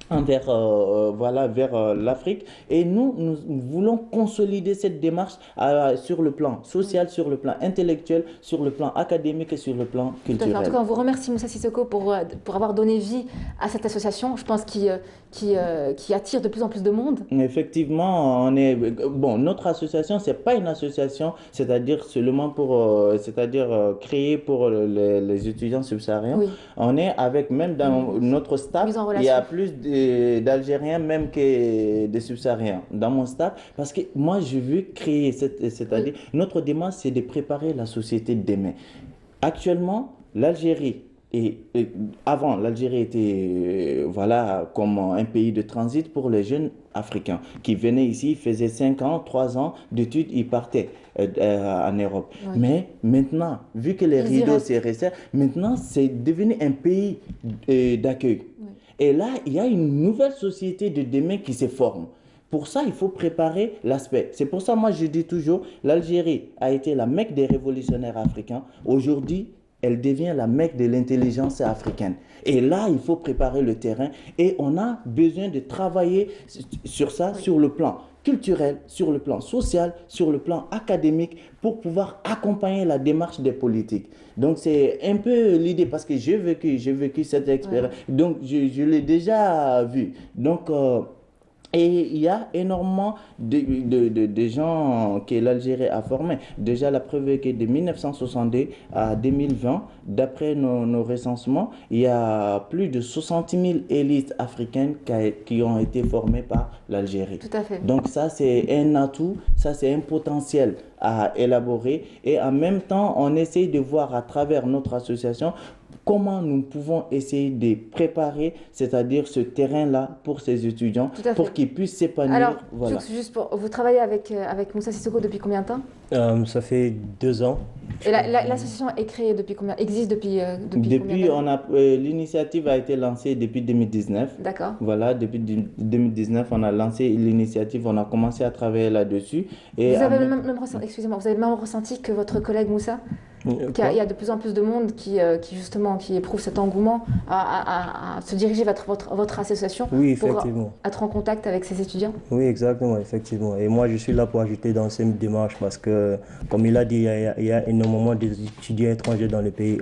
S15: vers l'Afrique. Et nous voulons consolider cette démarche sur le plan social, sur le plan intellectuel, sur le plan académique et sur le plan culturel.
S1: En tout cas, on vous remercie Moussa Sissoko pour avoir donné vie à cette association, je pense, qui attire de plus en plus de monde.
S15: Effectivement, notre association, ce n'est pas une association, c'est-à-dire seulement créée pour les étudiants subsahariens. Oui. On est avec, même dans notre staff, il y a plus d'Algériens même que des subsahariens dans mon staff, parce que moi je veux créer c'est-à-dire notre démarche, c'est de préparer la société de demain. Actuellement, l'Algérie avant, l'Algérie était comme un pays de transit pour les jeunes africains qui venaient ici, faisaient 5 ans, 3 ans d'études, ils partaient en Europe. Oui. Mais maintenant, vu que les rideaux s'est resserrés, maintenant c'est devenu un pays d'accueil. Oui. Et là, il y a une nouvelle société de demain qui se forme. Pour ça, il faut préparer l'aspect. C'est pour ça, moi, je dis toujours, l'Algérie a été la Mecque des révolutionnaires africains. Aujourd'hui, elle devient la Mecque de l'intelligence africaine. Et là, il faut préparer le terrain. Et on a besoin de travailler sur ça, sur le plan culturel, sur le plan social, sur le plan académique, pour pouvoir accompagner la démarche des politiques. Donc, c'est un peu l'idée, parce que j'ai vécu cette expérience. Ouais. Donc, je l'ai déjà vu. Donc, et il y a énormément de gens que l'Algérie a formés. Déjà, la preuve est que de 1962 à 2020, d'après nos recensements, il y a plus de 60 000 élites africaines qui ont été formées par l'Algérie.
S1: Tout à fait.
S15: Donc ça, c'est un atout, ça, c'est un potentiel à élaborer. Et en même temps, on essaye de voir à travers notre association comment nous pouvons essayer de préparer, c'est-à-dire ce terrain-là pour ces étudiants, pour qu'ils puissent s'épanouir.
S1: Alors, voilà. Vous travaillez avec Moussa Sissoko depuis combien de temps?
S16: Ça fait 2 ans.
S1: Et l'association est créée depuis combien? Existe depuis combien
S15: l'initiative a été lancée depuis 2019.
S1: D'accord.
S15: Voilà, depuis 2019, on a lancé l'initiative, on a commencé à travailler là-dessus. Et
S1: vous avez le même ressenti que votre collègue Moussa? Il y a de plus en plus de monde qui éprouve cet engouement à se diriger vers votre association, pour être en contact avec ces étudiants.
S16: Oui, exactement, effectivement. Et moi, je suis là pour ajouter dans cette démarche parce que, comme il a dit, il y a énormément d'étudiants étrangers dans le pays.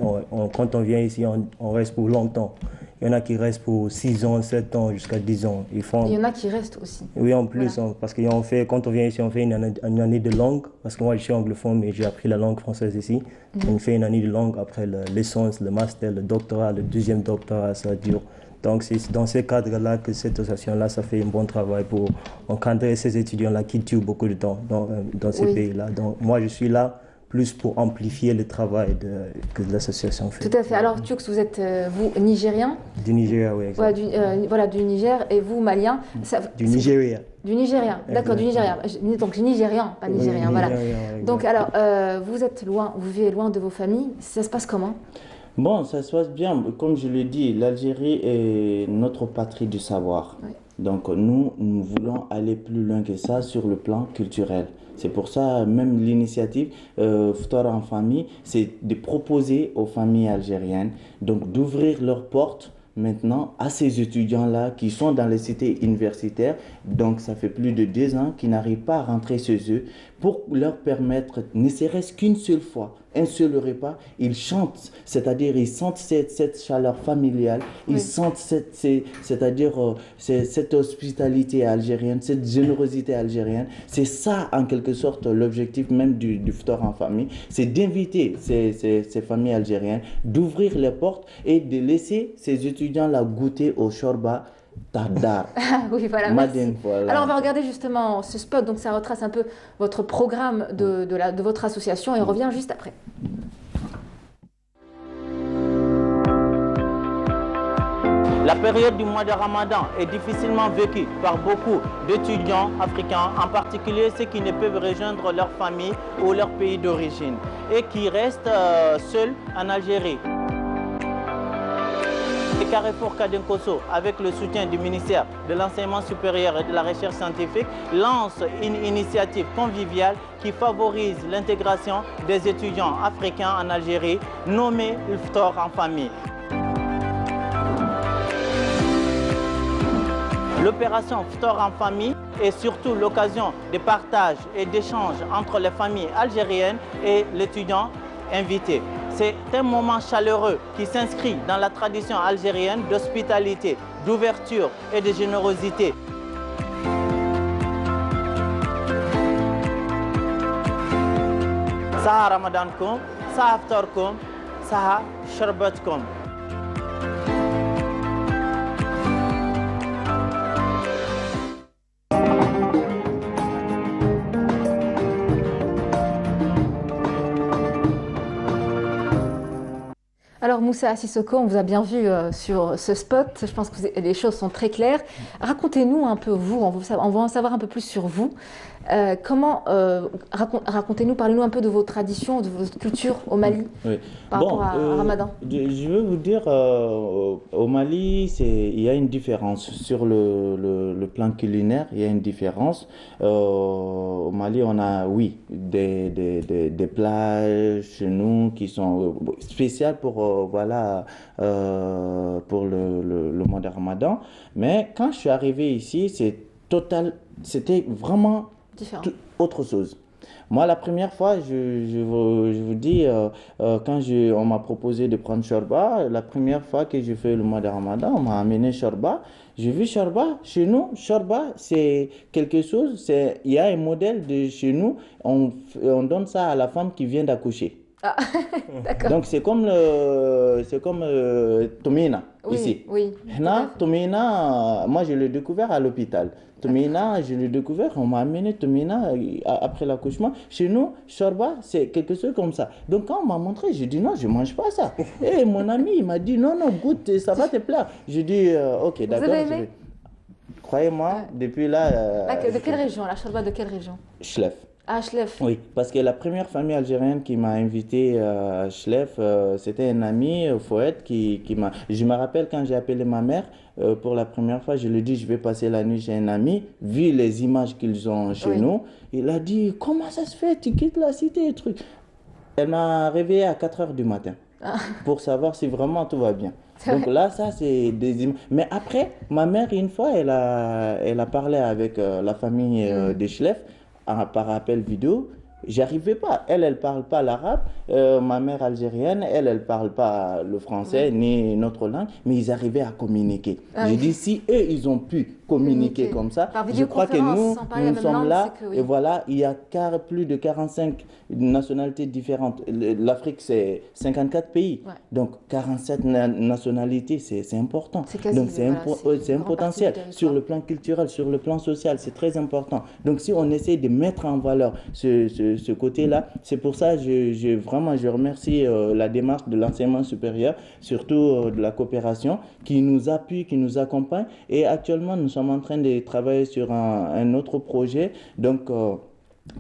S16: Quand on vient ici, on reste pour longtemps. Il y en a qui restent pour 6 ans, 7 ans, jusqu'à 10 ans.
S1: Il y en a qui restent aussi.
S16: Oui, en plus, voilà. Parce que quand on vient ici, on fait une année de langue. Parce que moi, je suis anglophone, mais j'ai appris la langue française ici. On fait une année de langue, après la licence, le master, le doctorat, le deuxième doctorat, ça dure. Donc, c'est dans ce cadre-là que cette association-là, ça fait un bon travail pour encadrer ces étudiants-là qui tuent beaucoup de temps dans ces pays-là. Donc, moi, je suis là plus pour amplifier le travail que l'association fait.
S1: Tout à fait. Alors, Tioux, vous êtes, vous, nigérien?
S16: Du Nigeria, oui,
S1: exactement. Voilà, du Niger, et vous, malien?
S16: Du Nigeria.
S1: Du Nigeria, d'accord, du Nigeria. Donc, nigérian, pas nigérien, oui, voilà. Donc, alors, vous êtes loin, vous vivez loin de vos familles, ça se passe comment?
S15: Bon, ça se passe bien. Comme je l'ai dit, l'Algérie est notre patrie du savoir. Oui. Donc, nous voulons aller plus loin que ça sur le plan culturel. C'est pour ça, même l'initiative Ftar en famille, c'est de proposer aux familles algériennes donc d'ouvrir leurs portes maintenant à ces étudiants-là qui sont dans les cités universitaires, donc ça fait plus de 2 ans, qui n'arrivent pas à rentrer chez eux, pour leur permettre, ne serait-ce qu'une seule fois, un seul repas, ils chantent, c'est-à-dire ils sentent cette chaleur familiale, ils sentent c'est-à-dire cette hospitalité algérienne, cette générosité algérienne. C'est ça en quelque sorte l'objectif même du Ftar en famille, c'est d'inviter ces familles algériennes, d'ouvrir les portes et de laisser ces étudiants-là goûter au shorba Tardar.
S1: Oui, voilà,
S15: Madine, voilà.
S1: Alors, on va regarder justement ce spot. Donc, ça retrace un peu votre programme de votre association et on revient juste après.
S17: La période du mois de Ramadan est difficilement vécue par beaucoup d'étudiants africains, en particulier ceux qui ne peuvent rejoindre leur famille ou leur pays d'origine et qui restent seuls en Algérie. Carrefour Kadenkoso, avec le soutien du ministère de l'Enseignement supérieur et de la Recherche scientifique, lance une initiative conviviale qui favorise l'intégration des étudiants africains en Algérie, nommée Ftar en famille. L'opération Ftar en famille est surtout l'occasion de partage et d'échange entre les familles algériennes et l'étudiant invité. C'est un moment chaleureux qui s'inscrit dans la tradition algérienne d'hospitalité, d'ouverture et de générosité. Saha Ramadankum, Saha Ftarkum, Saha Sharbatkum.
S1: Alors Moussa Sissoko, on vous a bien vu sur ce spot, je pense que les choses sont très claires. Racontez-nous un peu vous, on va en savoir un peu plus sur vous. Racontez-nous, parlez-nous un peu de vos traditions, de votre culture au Mali, par rapport à Ramadan.
S15: Je veux vous dire, au Mali, il y a une différence. Sur le plan culinaire, il y a une différence. Au Mali, on a, oui, des plats chez nous qui sont spéciaux pour pour le mois de Ramadan. Mais quand je suis arrivé ici, c'était vraiment autre chose. Moi, la première fois, je vous dis, quand on m'a proposé de prendre shorba, la première fois que j'ai fait le mois de Ramadan, on m'a amené shorba. J'ai vu shorba. Chez nous, shorba, c'est quelque chose, il y a un modèle de chez nous, on donne ça à la femme qui vient d'accoucher.
S1: Ah, d'accord.
S15: Donc c'est comme Tomina ici.
S1: Oui.
S15: Tomina, moi je l'ai découvert à l'hôpital. Tomina, je l'ai découvert, on m'a amené Tomina après l'accouchement. Chez nous, shorba, c'est quelque chose comme ça. Donc quand on m'a montré, j'ai dit non, je ne mange pas ça. Et mon ami, il m'a dit non, goûte, ça va te plaire. J'ai dit ok, d'accord.
S1: Vous avez aimé?
S15: Croyez-moi, depuis là...
S1: de quelle région? La shorba de quelle région?
S15: Chlef.
S1: Ah, Chlef.
S15: Oui, parce que la première famille algérienne qui m'a invité à Chlef, c'était un ami, Fouet, qui m'a... Je me rappelle quand j'ai appelé ma mère, pour la première fois, je lui ai dit, je vais passer la nuit chez un ami, vu les images qu'ils ont chez nous. Il a dit, comment ça se fait, tu quittes la cité et truc. Elle m'a réveillé à 4 h du matin, pour savoir si vraiment tout va bien. Donc là, ça, c'est des images. Mais après, ma mère, une fois, elle a parlé avec la famille de Chlef, par appel vidéo. J'arrivais pas. Elle parle pas l'arabe. Ma mère algérienne, elle parle pas le français ni notre langue, mais ils arrivaient à communiquer. J'ai dit, si eux, ils ont pu communiquer comme ça, je crois que nous sommes là. Et voilà, il y a plus de 45 nationalités différentes. L'Afrique, c'est 54 pays. Donc, 47 nationalités, c'est important. Donc, c'est un potentiel. Sur le plan culturel, sur le plan social, c'est très important. Donc, si on essaie de mettre en valeur ce côté-là, c'est pour ça que je remercie la démarche de l'enseignement supérieur, surtout de la coopération, qui nous appuie, qui nous accompagne. Et actuellement, nous sommes en train de travailler sur un autre projet. Donc,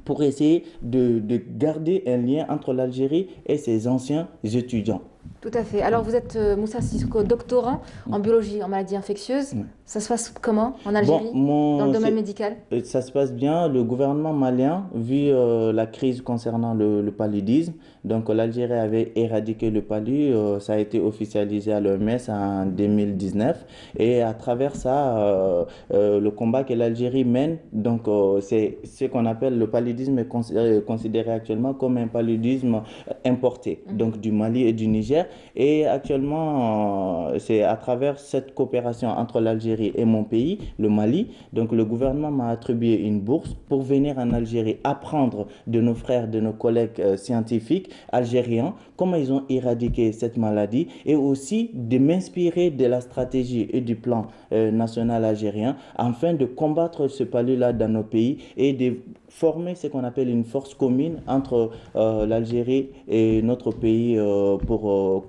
S15: pour essayer de garder un lien entre l'Algérie et ses anciens étudiants.
S1: Tout à fait. Alors vous êtes Moussa Sissoko, doctorant en biologie en maladies infectieuses. Ça se passe comment en Algérie, dans le domaine médical?
S15: Ça se passe bien. Le gouvernement malien, vu la crise concernant le paludisme, donc l'Algérie avait éradiqué le palud, ça a été officialisé à l'OMS en 2019. Et à travers ça, le combat que l'Algérie mène, donc c'est ce qu'on appelle le paludisme est considéré actuellement comme un paludisme importé, donc du Mali et du Niger. Et actuellement, c'est à travers cette coopération entre l'Algérie et mon pays, le Mali, donc le gouvernement m'a attribué une bourse pour venir en Algérie apprendre de nos frères, de nos collègues scientifiques algériens comment ils ont éradiqué cette maladie et aussi de m'inspirer de la stratégie et du plan national algérien afin de combattre ce palud-là dans nos pays et de former ce qu'on appelle une force commune entre l'Algérie et notre pays pour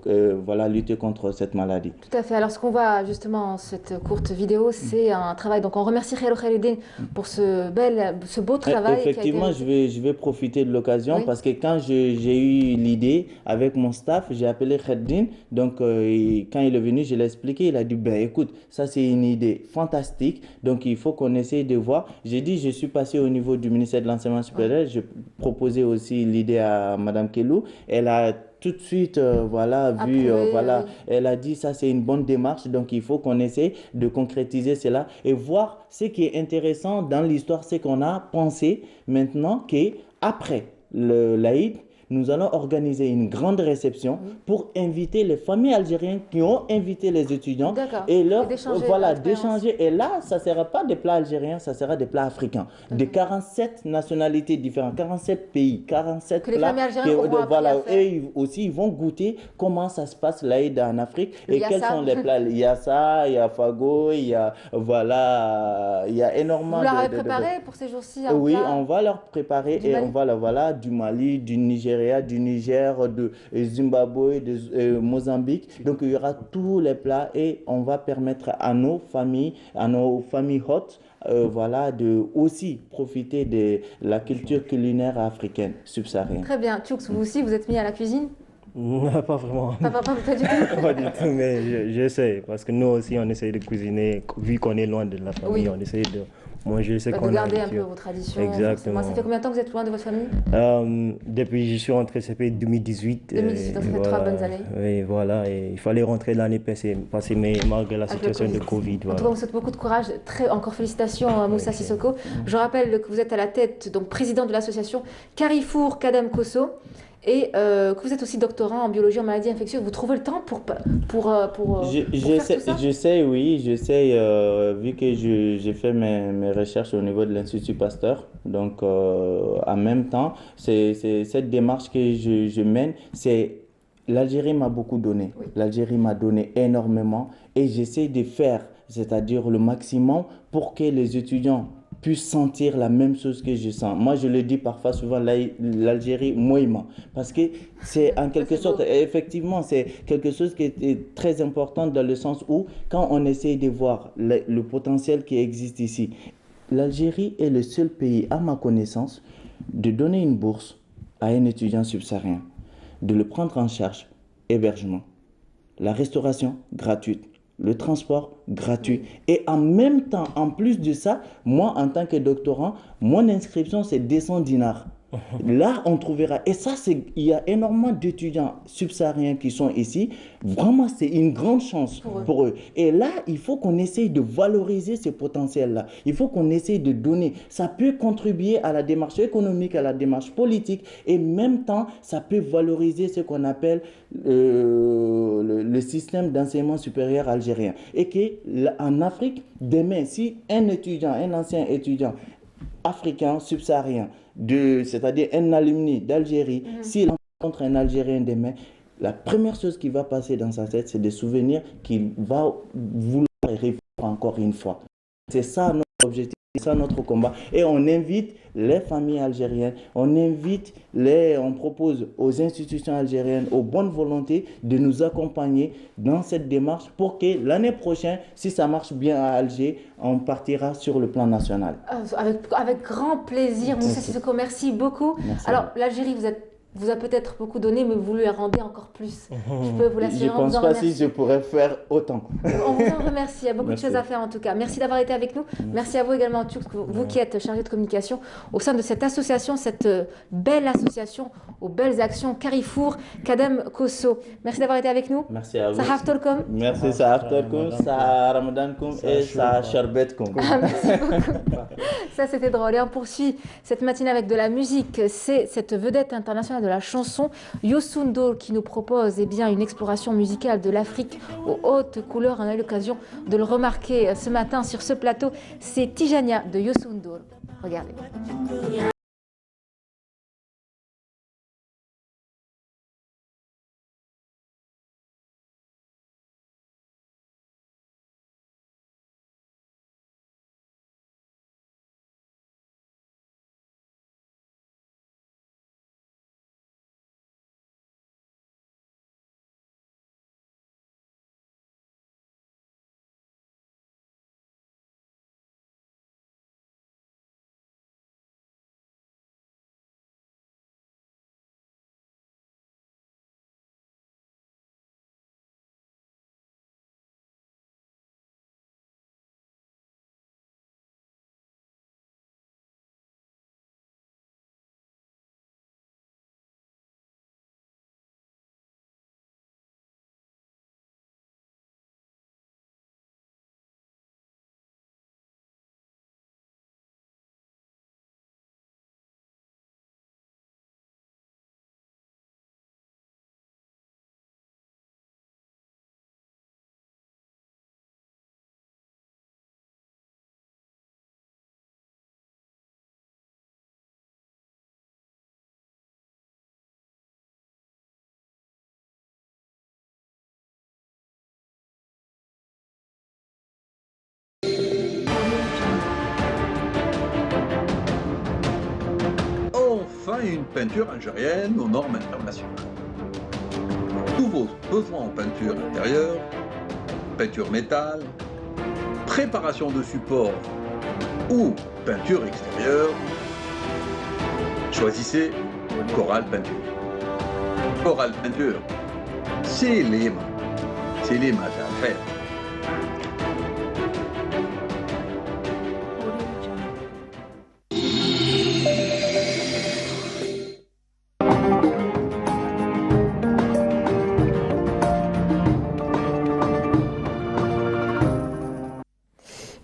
S15: voilà, lutter contre cette maladie.
S1: Tout à fait. Alors ce qu'on voit justement dans cette courte vidéo, c'est un travail. Donc on remercie Khairou Khairouddine pour ce beau travail.
S15: Effectivement, je vais profiter de l'occasion parce que quand j'ai eu l'idée avec mon staff, j'ai appelé Khairouddine. Donc quand il est venu, je l'ai expliqué. Il a dit, ben écoute, ça c'est une idée fantastique. Donc il faut qu'on essaye de voir. J'ai dit, je suis passé au niveau du ministère de l'enseignement supérieur. Je proposais aussi l'idée à Madame Kellou. Elle a tout de suite voilà, vu, voilà, elle a dit ça c'est une bonne démarche, donc il faut qu'on essaie de concrétiser cela et voir ce qui est intéressant dans l'histoire, c'est qu'on a pensé maintenant qu'après l'Aïd, nous allons organiser une grande réception pour inviter les familles algériennes qui ont invité les étudiants et leur d'échanger. Et là, ça ne sera pas des plats algériens, ça sera des plats africains, de 47 nationalités différentes, 47 pays, 47 plats. Et aussi, ils vont goûter comment ça se passe l'Aïd en Afrique et quels sont les plats. Il y a ça, il y a Fago, il y a il y a énormément
S1: de... Vous leur avez préparé pour ces jours-ci?
S15: Oui, on va leur préparer et on va du Mali, du Nigeria, du Niger, de Zimbabwe, de Mozambique. Donc il y aura tous les plats et on va permettre à nos familles hôtes, voilà, de aussi profiter de la culture culinaire africaine subsaharienne.
S1: Très bien. Tchoux, vous aussi, vous êtes mis à la cuisine?
S16: Non, pas vraiment.
S1: Pas du tout.
S16: Pas du tout, mais j'essaie parce que nous aussi on essaie de cuisiner, vu qu'on est loin de la famille, on essaie de manger ce qu'on a.
S1: De garder un peu vos traditions.
S16: Exactement.
S1: Ça fait combien de temps que vous êtes loin de votre famille?
S16: Depuis que je suis rentré, ça fait 2018.
S1: 2018, donc ça fait 3 bonnes années.
S16: Oui, voilà. Et il fallait rentrer l'année passée, mais malgré la situation de Covid.
S1: En tout cas, on vous souhaite beaucoup de courage. Encore félicitations, Moussa Sissoko. Je rappelle que vous êtes à la tête, donc président de l'association Carrefour Kadam Kosso. Et que vous êtes aussi doctorant en biologie en maladies infectieuses, vous trouvez le temps pour faire tout ça?
S15: J'essaie, vu que j'ai fait mes recherches au niveau de l'Institut Pasteur. Donc, en même temps, c'est cette démarche que je mène, l'Algérie m'a beaucoup donné. Oui. L'Algérie m'a donné énormément et j'essaie de faire, c'est-à-dire le maximum pour que les étudiants puissent sentir la même chose que je sens. Moi, je le dis parfois souvent, l'Algérie, moïma. Parce que c'est en quelque sorte, effectivement, c'est quelque chose qui est très important dans le sens où, quand on essaie de voir le potentiel qui existe ici, l'Algérie est le seul pays, à ma connaissance, de donner une bourse à un étudiant subsaharien, de le prendre en charge, hébergement, la restauration gratuite, le transport gratuit. Et en même temps, en plus de ça, moi, en tant que doctorant, mon inscription, c'est 200 dinars. Là, on trouvera. Et ça, il y a énormément d'étudiants subsahariens qui sont ici. Vraiment, c'est une grande chance pour eux. Et là, il faut qu'on essaye de valoriser ce potentiel-là. Il faut qu'on essaye de donner. Ça peut contribuer à la démarche économique, à la démarche politique. Et en même temps, ça peut valoriser ce qu'on appelle le système d'enseignement supérieur algérien. Et qu'en Afrique, demain, si un ancien étudiant africain, subsaharien, c'est-à-dire un alumni d'Algérie, s'il rencontre un Algérien demain, la première chose qui va passer dans sa tête, c'est des souvenirs qu'il va vouloir revivre encore une fois. C'est ça notre objectif, c'est ça notre combat. Et on invite les familles algériennes, on propose aux institutions algériennes, aux bonnes volontés de nous accompagner dans cette démarche pour que l'année prochaine, si ça marche bien à Alger, on partira sur le plan national.
S1: Avec grand plaisir, Moussa Sissoko, merci beaucoup. Merci. Alors, l'Algérie, vous êtes vous a peut-être beaucoup donné, mais vous lui rendez encore plus. Je peux vous l'assurer.
S15: Je ne pense pas si je pourrais faire autant.
S1: On vous en remercie. Il y a beaucoup de choses à faire en tout cas. Merci d'avoir été avec nous. Merci à vous également, Turk, vous qui êtes chargé de communication au sein de cette association, cette belle association aux belles actions Carrefour Kadem Kosso. Merci d'avoir été avec nous.
S15: Merci à vous.
S1: Sahaftorkom.
S15: Merci Sahaftorkom, Saha Ramadankom et Saha Sharbetkom.
S1: Merci beaucoup. Ça c'était drôle. Et on poursuit cette matinée avec de la musique. C'est cette vedette internationale de la chanson, Youssou N'Dour, qui nous propose une exploration musicale de l'Afrique aux hautes couleurs. On a eu l'occasion de le remarquer ce matin sur ce plateau. C'est Tijania de Youssou N'Dour. Regardez.
S18: Enfin une peinture algérienne aux normes internationales. Tous vos besoins en peinture intérieure, peinture métal, préparation de support ou peinture extérieure, choisissez Coral Peinture. Coral Peinture, c'est les mains à faire.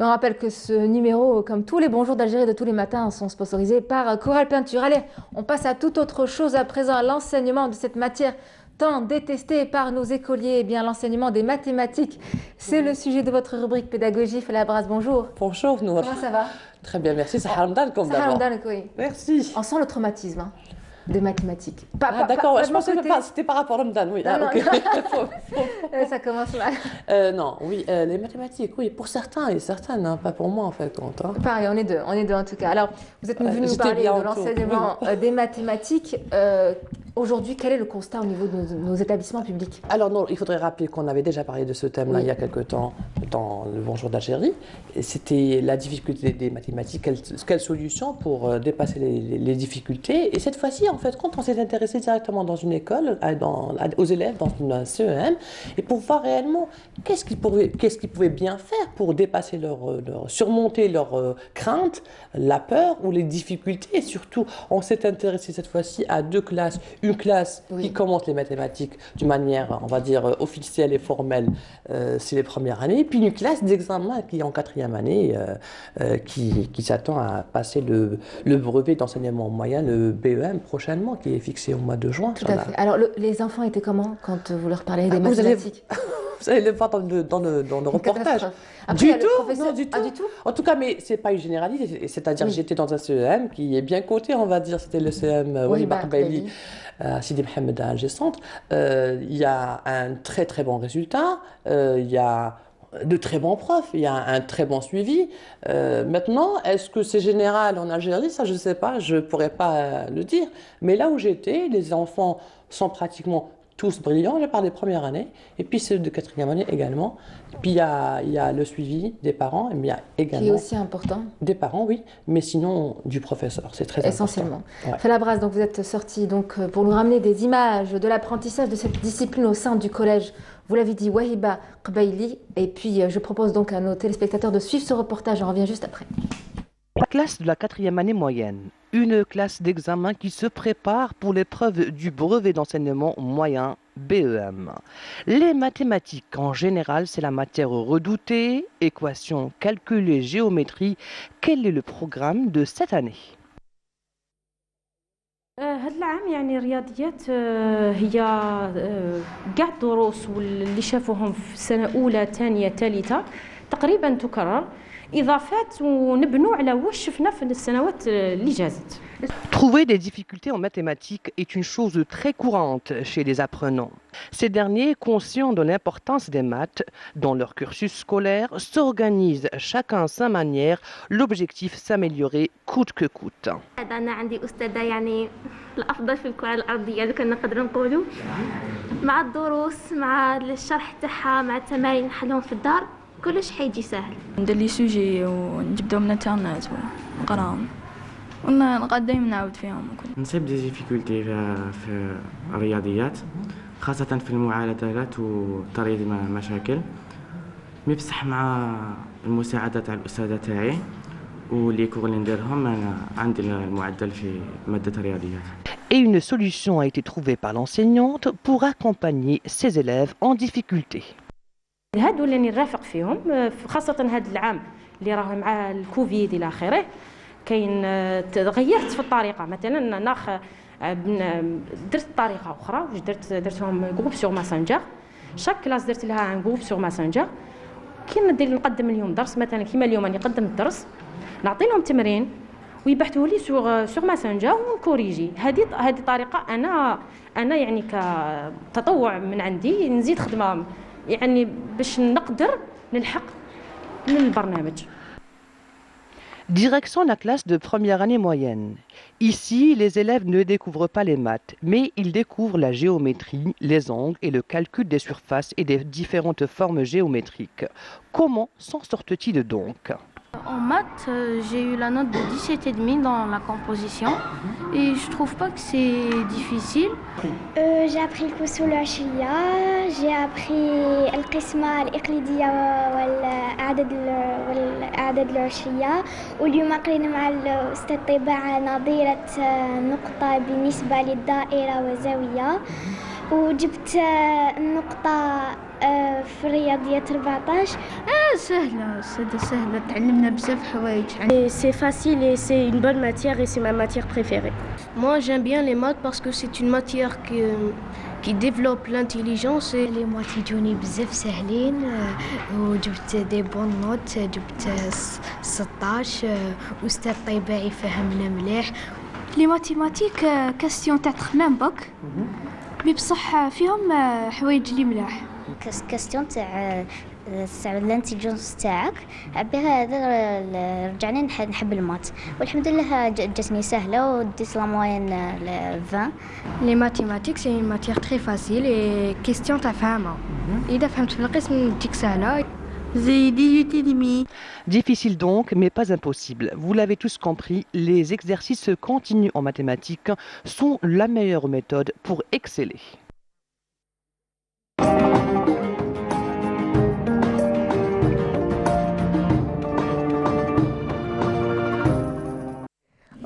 S1: On rappelle que ce numéro, comme tous les bonjours d'Algérie de tous les matins, sont sponsorisés par Coral Peinture. Allez, on passe à toute autre chose à présent, l'enseignement de cette matière tant détestée par nos écoliers. Eh bien, l'enseignement des mathématiques, c'est le sujet de votre rubrique pédagogie. Fela Bras, bonjour.
S19: Bonjour, Nour.
S1: Comment ça va?
S19: Très bien, merci. Saha Ramadan, comme d'abord.
S1: Oui.
S19: Merci.
S1: On sent le traumatisme des mathématiques.
S19: D'accord, je pensais que c'était par rapport à Ramadan, oui.
S1: Non,
S19: okay.
S1: Ça commence mal.
S19: Non, oui, les mathématiques, oui, pour certains et certaines, hein, pas pour moi en fait. Hein.
S1: Pareil, on est deux en tout cas. Alors, vous êtes venu nous parler de l'enseignement des mathématiques. Aujourd'hui, quel est le constat au niveau de nos établissements publics?
S19: Alors non, il faudrait rappeler qu'on avait déjà parlé de ce thème-là il y a quelque temps dans le Bonjour d'Algérie. C'était la difficulté des mathématiques, quelle solution pour dépasser les difficultés. Et cette fois-ci, en fait, quand on s'est intéressé directement dans une école, aux élèves dans une CEM, et pour voir réellement qu'est-ce qu'ils pouvaient bien faire pour dépasser surmonter leurs craintes, la peur ou les difficultés. Et surtout, on s'est intéressé cette fois-ci à deux classes. Une classe qui commence les mathématiques d'une manière, on va dire, officielle et formelle, c'est les premières années, puis une classe d'examen qui est en quatrième année, qui s'attend à passer le brevet d'enseignement moyen, le BEM, prochainement, qui est fixé au mois de juin.
S1: Tout à fait. Alors, les enfants étaient comment quand vous leur parlez des mathématiques?
S19: Vous allez le voir dans le reportage.
S1: Après,
S19: du tout, non, du tout. Du tout. En tout cas, mais c'est pas une généralité. C'est-à-dire, j'étais dans un CEM qui est bien coté, on va dire. C'était le CEM Wahid Barbaili, Sidi Mohamed à Alger Centre. Il y a un très très bon résultat. Il y a de très bons profs, il y a un très bon suivi. Maintenant, est-ce que c'est général en Algérie? Ça, je ne sais pas, je ne pourrais pas le dire. Mais là où j'étais, les enfants sont pratiquement tous brillants, je parle des premières années, et puis ceux de quatrième année également. Et puis il y a le suivi des parents, mais il y a également...
S1: Qui est aussi important.
S19: Des parents, oui, mais sinon du professeur, c'est très
S1: essentiellement.
S19: important. Ouais.
S1: Felabras, donc vous êtes sorti donc, pour nous ramener des images de l'apprentissage de cette discipline au sein du collège. Vous l'avez dit, Wahiba Qbaili, et puis je propose donc à nos téléspectateurs de suivre ce reportage, on revient juste après.
S20: La classe de la quatrième année moyenne, une classe d'examen qui se prépare pour l'épreuve du brevet d'enseignement moyen BEM. Les mathématiques en général, c'est la matière redoutée, équations, calculs et géométrie. Quel est le programme de cette année ?
S21: هذا العام يعني الرياضيات هي كاع الدروس واللي شافوهم في سنة أولى ثانية ثالثة تقريبا تكرر إضافات ونبنوا على واش شفنا في السنوات اللي جازت.
S20: Trouver des difficultés en mathématiques est une chose très courante chez les apprenants. Ces derniers, conscients de l'importance des maths dans leur cursus scolaire, s'organisent chacun à sa manière, l'objectif s'améliorer coûte que coûte.
S22: أنا عندي أستاذة يعني الأفضل في الكرة الأرضية إذا كنا نقدروا نقولوا مع الدروس مع الشرح تاعها مع التمارين نحلهم في الدار كلش حيجي سهل.
S23: ندير لي سوجي ونجبدهم من الانترنت ونقراهم ونقعد دايما نعاود فيهم.
S24: نصيب دي ديفيكولتي في الرياضيات خاصة في المعادلات وطريقة المشاكل مي بصح مع المساعدة تاع الأستاذة تاعي ولي كور اللي نديرهم أنا عندي المعدل في مادة الرياضيات.
S20: Et une solution a été trouvée par l'enseignante pour accompagner ses élèves en difficulté.
S21: هادو اللي نرافق فيهم خاصة هذا العام اللي راه مع الكوفيد إلى آخره كاين تغيرت في الطريقة مثلا ناخ درت طريقة أخرى واش درتهم جروب سور ماسنجر شاك كلاس درت لها ان جروب سور ماسنجر كي نقدم لهم درس مثلا كيما اليوم راني نقدم الدرس نعطي لهم تمرين ويبحثوا لي سور ماسنجر ونكوريجي. هذه طريقة أنا يعني كتطوع من عندي نزيد خدمة يعني باش نقدر نلحق للبرنامج.
S20: Direction la classe de première année moyenne. Ici, les élèves ne découvrent pas les maths, mais ils découvrent la géométrie, les angles et le calcul des surfaces et des différentes formes géométriques. Comment s'en sortent-ils donc ?
S22: En maths, j'ai eu la note de 17,5 dans la composition et je trouve pas que c'est difficile.
S25: J'ai appris le كسور العشرية، j'ai appris القسمة الإقليدية والأعداد العشرية، واليوم قرينا مع الأستاذ طباعة نظيرة نقطة بالنسبة للدائرة وزاوية، وجبت النقطة في الرياضيات 14.
S22: سهلة سهلة تعلمنا بزاف حوايج.
S25: C'est facile et c'est une bonne matière et c'est ma matière préférée.
S22: Moi j'aime bien les maths parce que c'est une matière qui développe l'intelligence.
S25: Les maths يجوني بزاف سهلين وجبت دي بون نوت جبت 16 وأستاذ طباعي فهمنا مليح.
S22: لي ماتيماتيك كاستيون تاع تخمام بك مي بصح فيهم حوايج لي ملاح.
S25: كاستيون تاع الانتيجنس تاعك بها هذا رجعني نحب المات والحمد لله جاتني سهله وديت لا موين 20.
S22: لي ماتيماتيك سي une matière très facile et question تاع فهمها اذا فهمت في القسم تجيك سهله.
S20: Difficile donc, mais pas impossible. Vous l'avez tous compris, les exercices continus en mathématiques sont la meilleure méthode pour exceller.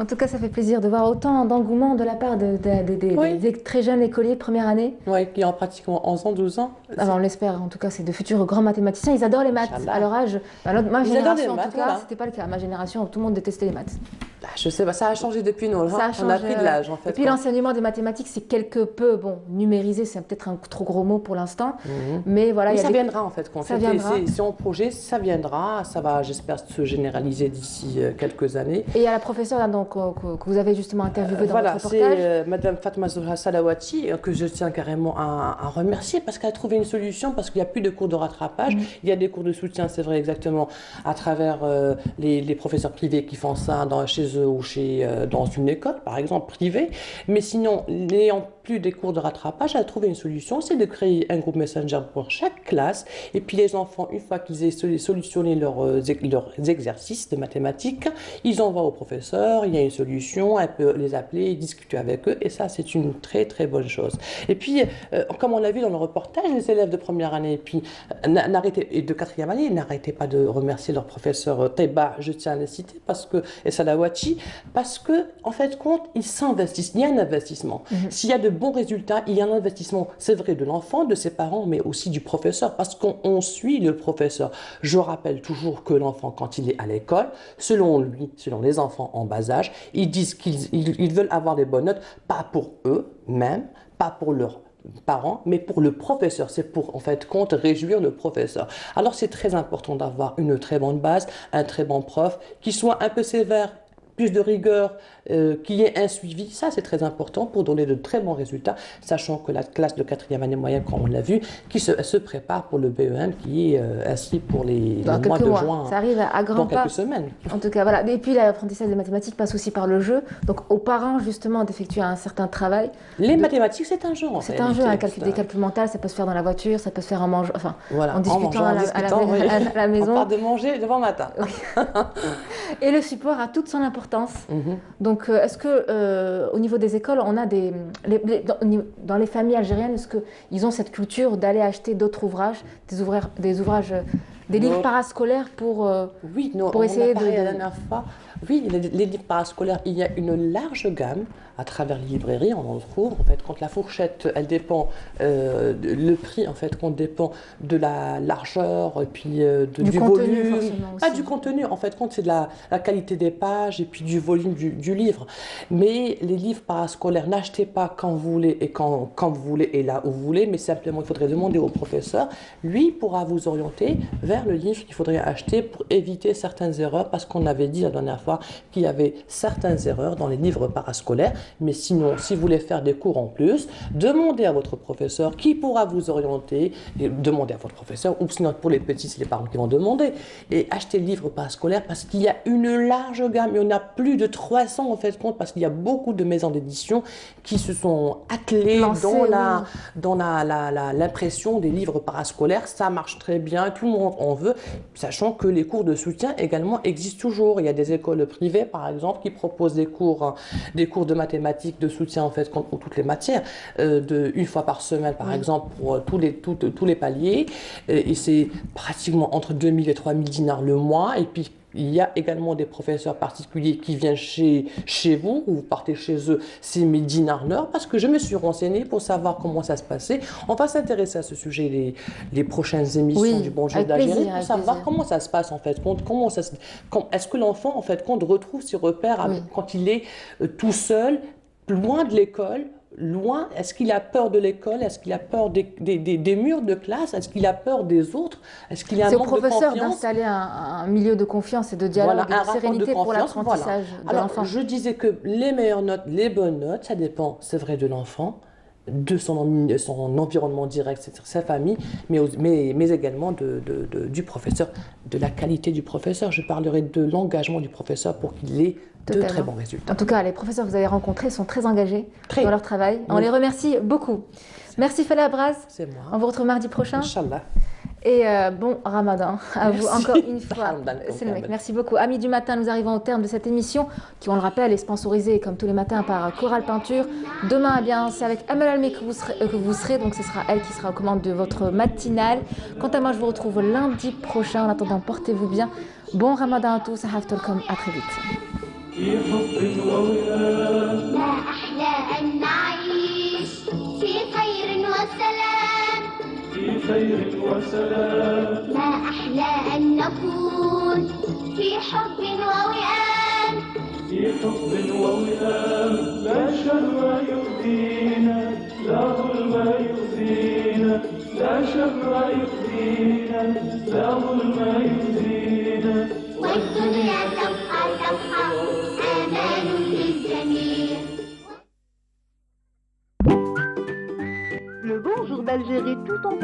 S1: En tout cas, ça fait plaisir de voir autant d'engouement de la part des très jeunes écoliers de première année.
S19: Oui, qui ont pratiquement 11 ans, 12 ans.
S1: Alors, on l'espère, en tout cas, c'est de futurs grands mathématiciens. Ils adorent les maths. À leur âge, ma génération, en tout cas, c'était pas le cas. Ma génération, tout le monde détestait les maths.
S19: Je sais pas, ça a changé depuis nous.
S1: Ça a changé,
S19: on a pris de l'âge, en fait.
S1: Et puis, l'enseignement des mathématiques, c'est quelque peu, numérisé, c'est peut-être un trop gros mot pour l'instant. Mais voilà.
S19: Mais ça viendra, en fait.
S1: Ça viendra.
S19: Si on projette, ça viendra. Ça va, j'espère, se généraliser d'ici quelques années.
S1: Et il y a la professeure, donc, que vous avez justement interviewé dans
S19: voilà,
S1: votre reportage.
S19: c'est Madame Fatma Zohra Salawati que je tiens carrément à remercier parce qu'elle a trouvé une solution, parce qu'il n'y a plus de cours de rattrapage. Il y a des cours de soutien, c'est vrai, exactement, à travers les professeurs privés qui font ça chez eux ou dans une école, par exemple, privée. Mais sinon, n'ayant plus des cours de rattrapage, elle a trouvé une solution, c'est de créer un groupe Messenger pour chaque classe. Et puis les enfants, une fois qu'ils aient solutionné leurs exercices de mathématiques, ils envoient au professeur, il y a une solution, elle peut les appeler, discuter avec eux, et ça c'est une très très bonne chose. Et puis, comme on l'a vu dans le reportage, les élèves de première année et de quatrième année n'arrêtaient pas de remercier leur professeur Teba, je tiens à les citer, et Salawati, parce que en fait compte, ils s'investissent, il y a un investissement. S'il y a de bons résultats, il y a un investissement, c'est vrai, de l'enfant, de ses parents, mais aussi du professeur, parce qu'on suit le professeur. Je rappelle toujours que l'enfant, quand il est à l'école, selon les enfants en bas âge, ils disent qu'ils veulent avoir des bonnes notes, pas pour eux-mêmes, pas pour leurs parents, mais pour le professeur. C'est pour, en fait, compte réjouir le professeur. Alors, c'est très important d'avoir une très bonne base, un très bon prof, qui soit un peu sévère, plus de rigueur, qu'il y ait un suivi, ça c'est très important pour donner de très bons résultats, sachant que la classe de 4e année moyenne, comme on l'a vu, qui se prépare pour le BEM qui est inscrit pour le mois de juin.
S1: Ça arrive à grands pas.
S19: Dans quelques semaines.
S1: En tout cas, voilà. Et puis l'apprentissage des mathématiques passe aussi par le jeu. Donc aux parents justement d'effectuer un certain travail.
S19: Les mathématiques, c'est un jeu en fait.
S1: C'est un jeu, des calculs mentaux, ça peut se faire dans la voiture, ça peut se faire en mangeant, enfin
S19: voilà,
S1: en discutant à la maison.
S19: On part de manger devant matin.
S1: Et le support a toute son importance. Donc est-ce que au niveau des écoles, on a dans les familles algériennes, est-ce qu'ils ont cette culture d'aller acheter d'autres ouvrages, des livres parascolaires pour essayer de...
S19: La dernière fois, oui, les livres parascolaires, il y a une large gamme à travers les librairies, on en trouve. En fait, quand la fourchette, elle dépend, le prix, en fait, quand dépend de la largeur et puis du volume. Pas du contenu, en fait, c'est de la qualité des pages et puis du volume du livre. Mais les livres parascolaires, n'achetez pas quand vous voulez et quand vous voulez et là où vous voulez, mais simplement, il faudrait demander au professeur. Lui pourra vous orienter vers le livre qu'il faudrait acheter pour éviter certaines erreurs, parce qu'on avait dit la dernière fois qu'il y avait certaines erreurs dans les livres parascolaires. Mais sinon, si vous voulez faire des cours en plus, demandez à votre professeur qui pourra vous orienter, et demandez à votre professeur, ou sinon pour les petits, c'est les parents qui vont demander, et achetez le livre parascolaire parce qu'il y a une large gamme, il y en a plus de 300 en fait, parce qu'il y a beaucoup de maisons d'édition qui se sont attelées dans l'impression des livres parascolaires. Ça marche très bien, tout le monde en veut, sachant que les cours de soutien également existent toujours. Il y a des écoles privées, par exemple, qui proposent des cours de mathématiques, de soutien en fait pour toutes les matières, une fois par semaine par exemple pour tous les paliers, et c'est pratiquement entre 2000 et 3000 dinars le mois. Et puis il y a également des professeurs particuliers qui viennent chez vous, ou vous partez chez eux, c'est 1000 dinars l'heure, parce que je me suis renseignée pour savoir comment ça se passait. On va s'intéresser à ce sujet les prochaines émissions du Bonjour d'Algérie, pour savoir comment ça se passe en fait, est-ce que l'enfant en fait retrouve ses repères quand il est tout seul, loin de l'école, loin, est-ce qu'il a peur de l'école, est-ce qu'il a peur des murs de classe, est-ce qu'il a peur des autres, est-ce qu'il a un manque de confiance? C'est au professeur
S1: d'installer un milieu de confiance et de dialogue et de sérénité pour l'apprentissage de l'enfant.
S19: Je disais que les meilleures notes, les bonnes notes, ça dépend, c'est vrai, de l'enfant, de son environnement direct, c'est-à-dire sa famille, mais également du professeur, de la qualité du professeur. Je parlerai de l'engagement du professeur pour qu'il ait de très bons résultats.
S1: En tout cas, les professeurs que vous avez rencontrés sont très engagés dans leur travail. On les remercie beaucoup. Merci Fala Braz.
S19: C'est moi.
S1: On vous retrouve mardi prochain.
S19: Inch'Allah.
S1: Et bon Ramadan à vous encore une fois. C'est le mec. Merci beaucoup. Amis du matin, nous arrivons au terme de cette émission qui, on le rappelle, est sponsorisée comme tous les matins par Coral Peinture. Demain, eh bien, c'est avec Amel Almi que vous serez, donc ce sera elle qui sera aux commandes de votre matinale. Quant à moi, je vous retrouve lundi prochain. En attendant, portez-vous bien. Bon Ramadan à tous. À très vite.
S14: في حب ووئام ما أحلى أن نعيش في خير وسلام في خير وسلام ما أحلى أن نكون في حب ووئام في حب ووئام لا شر يؤذينا لا ظلم يؤذينا لا شر يؤذينا لا ظلم يؤذينا والدنيا تبقى تبقى آمان
S20: d'Algérie tout en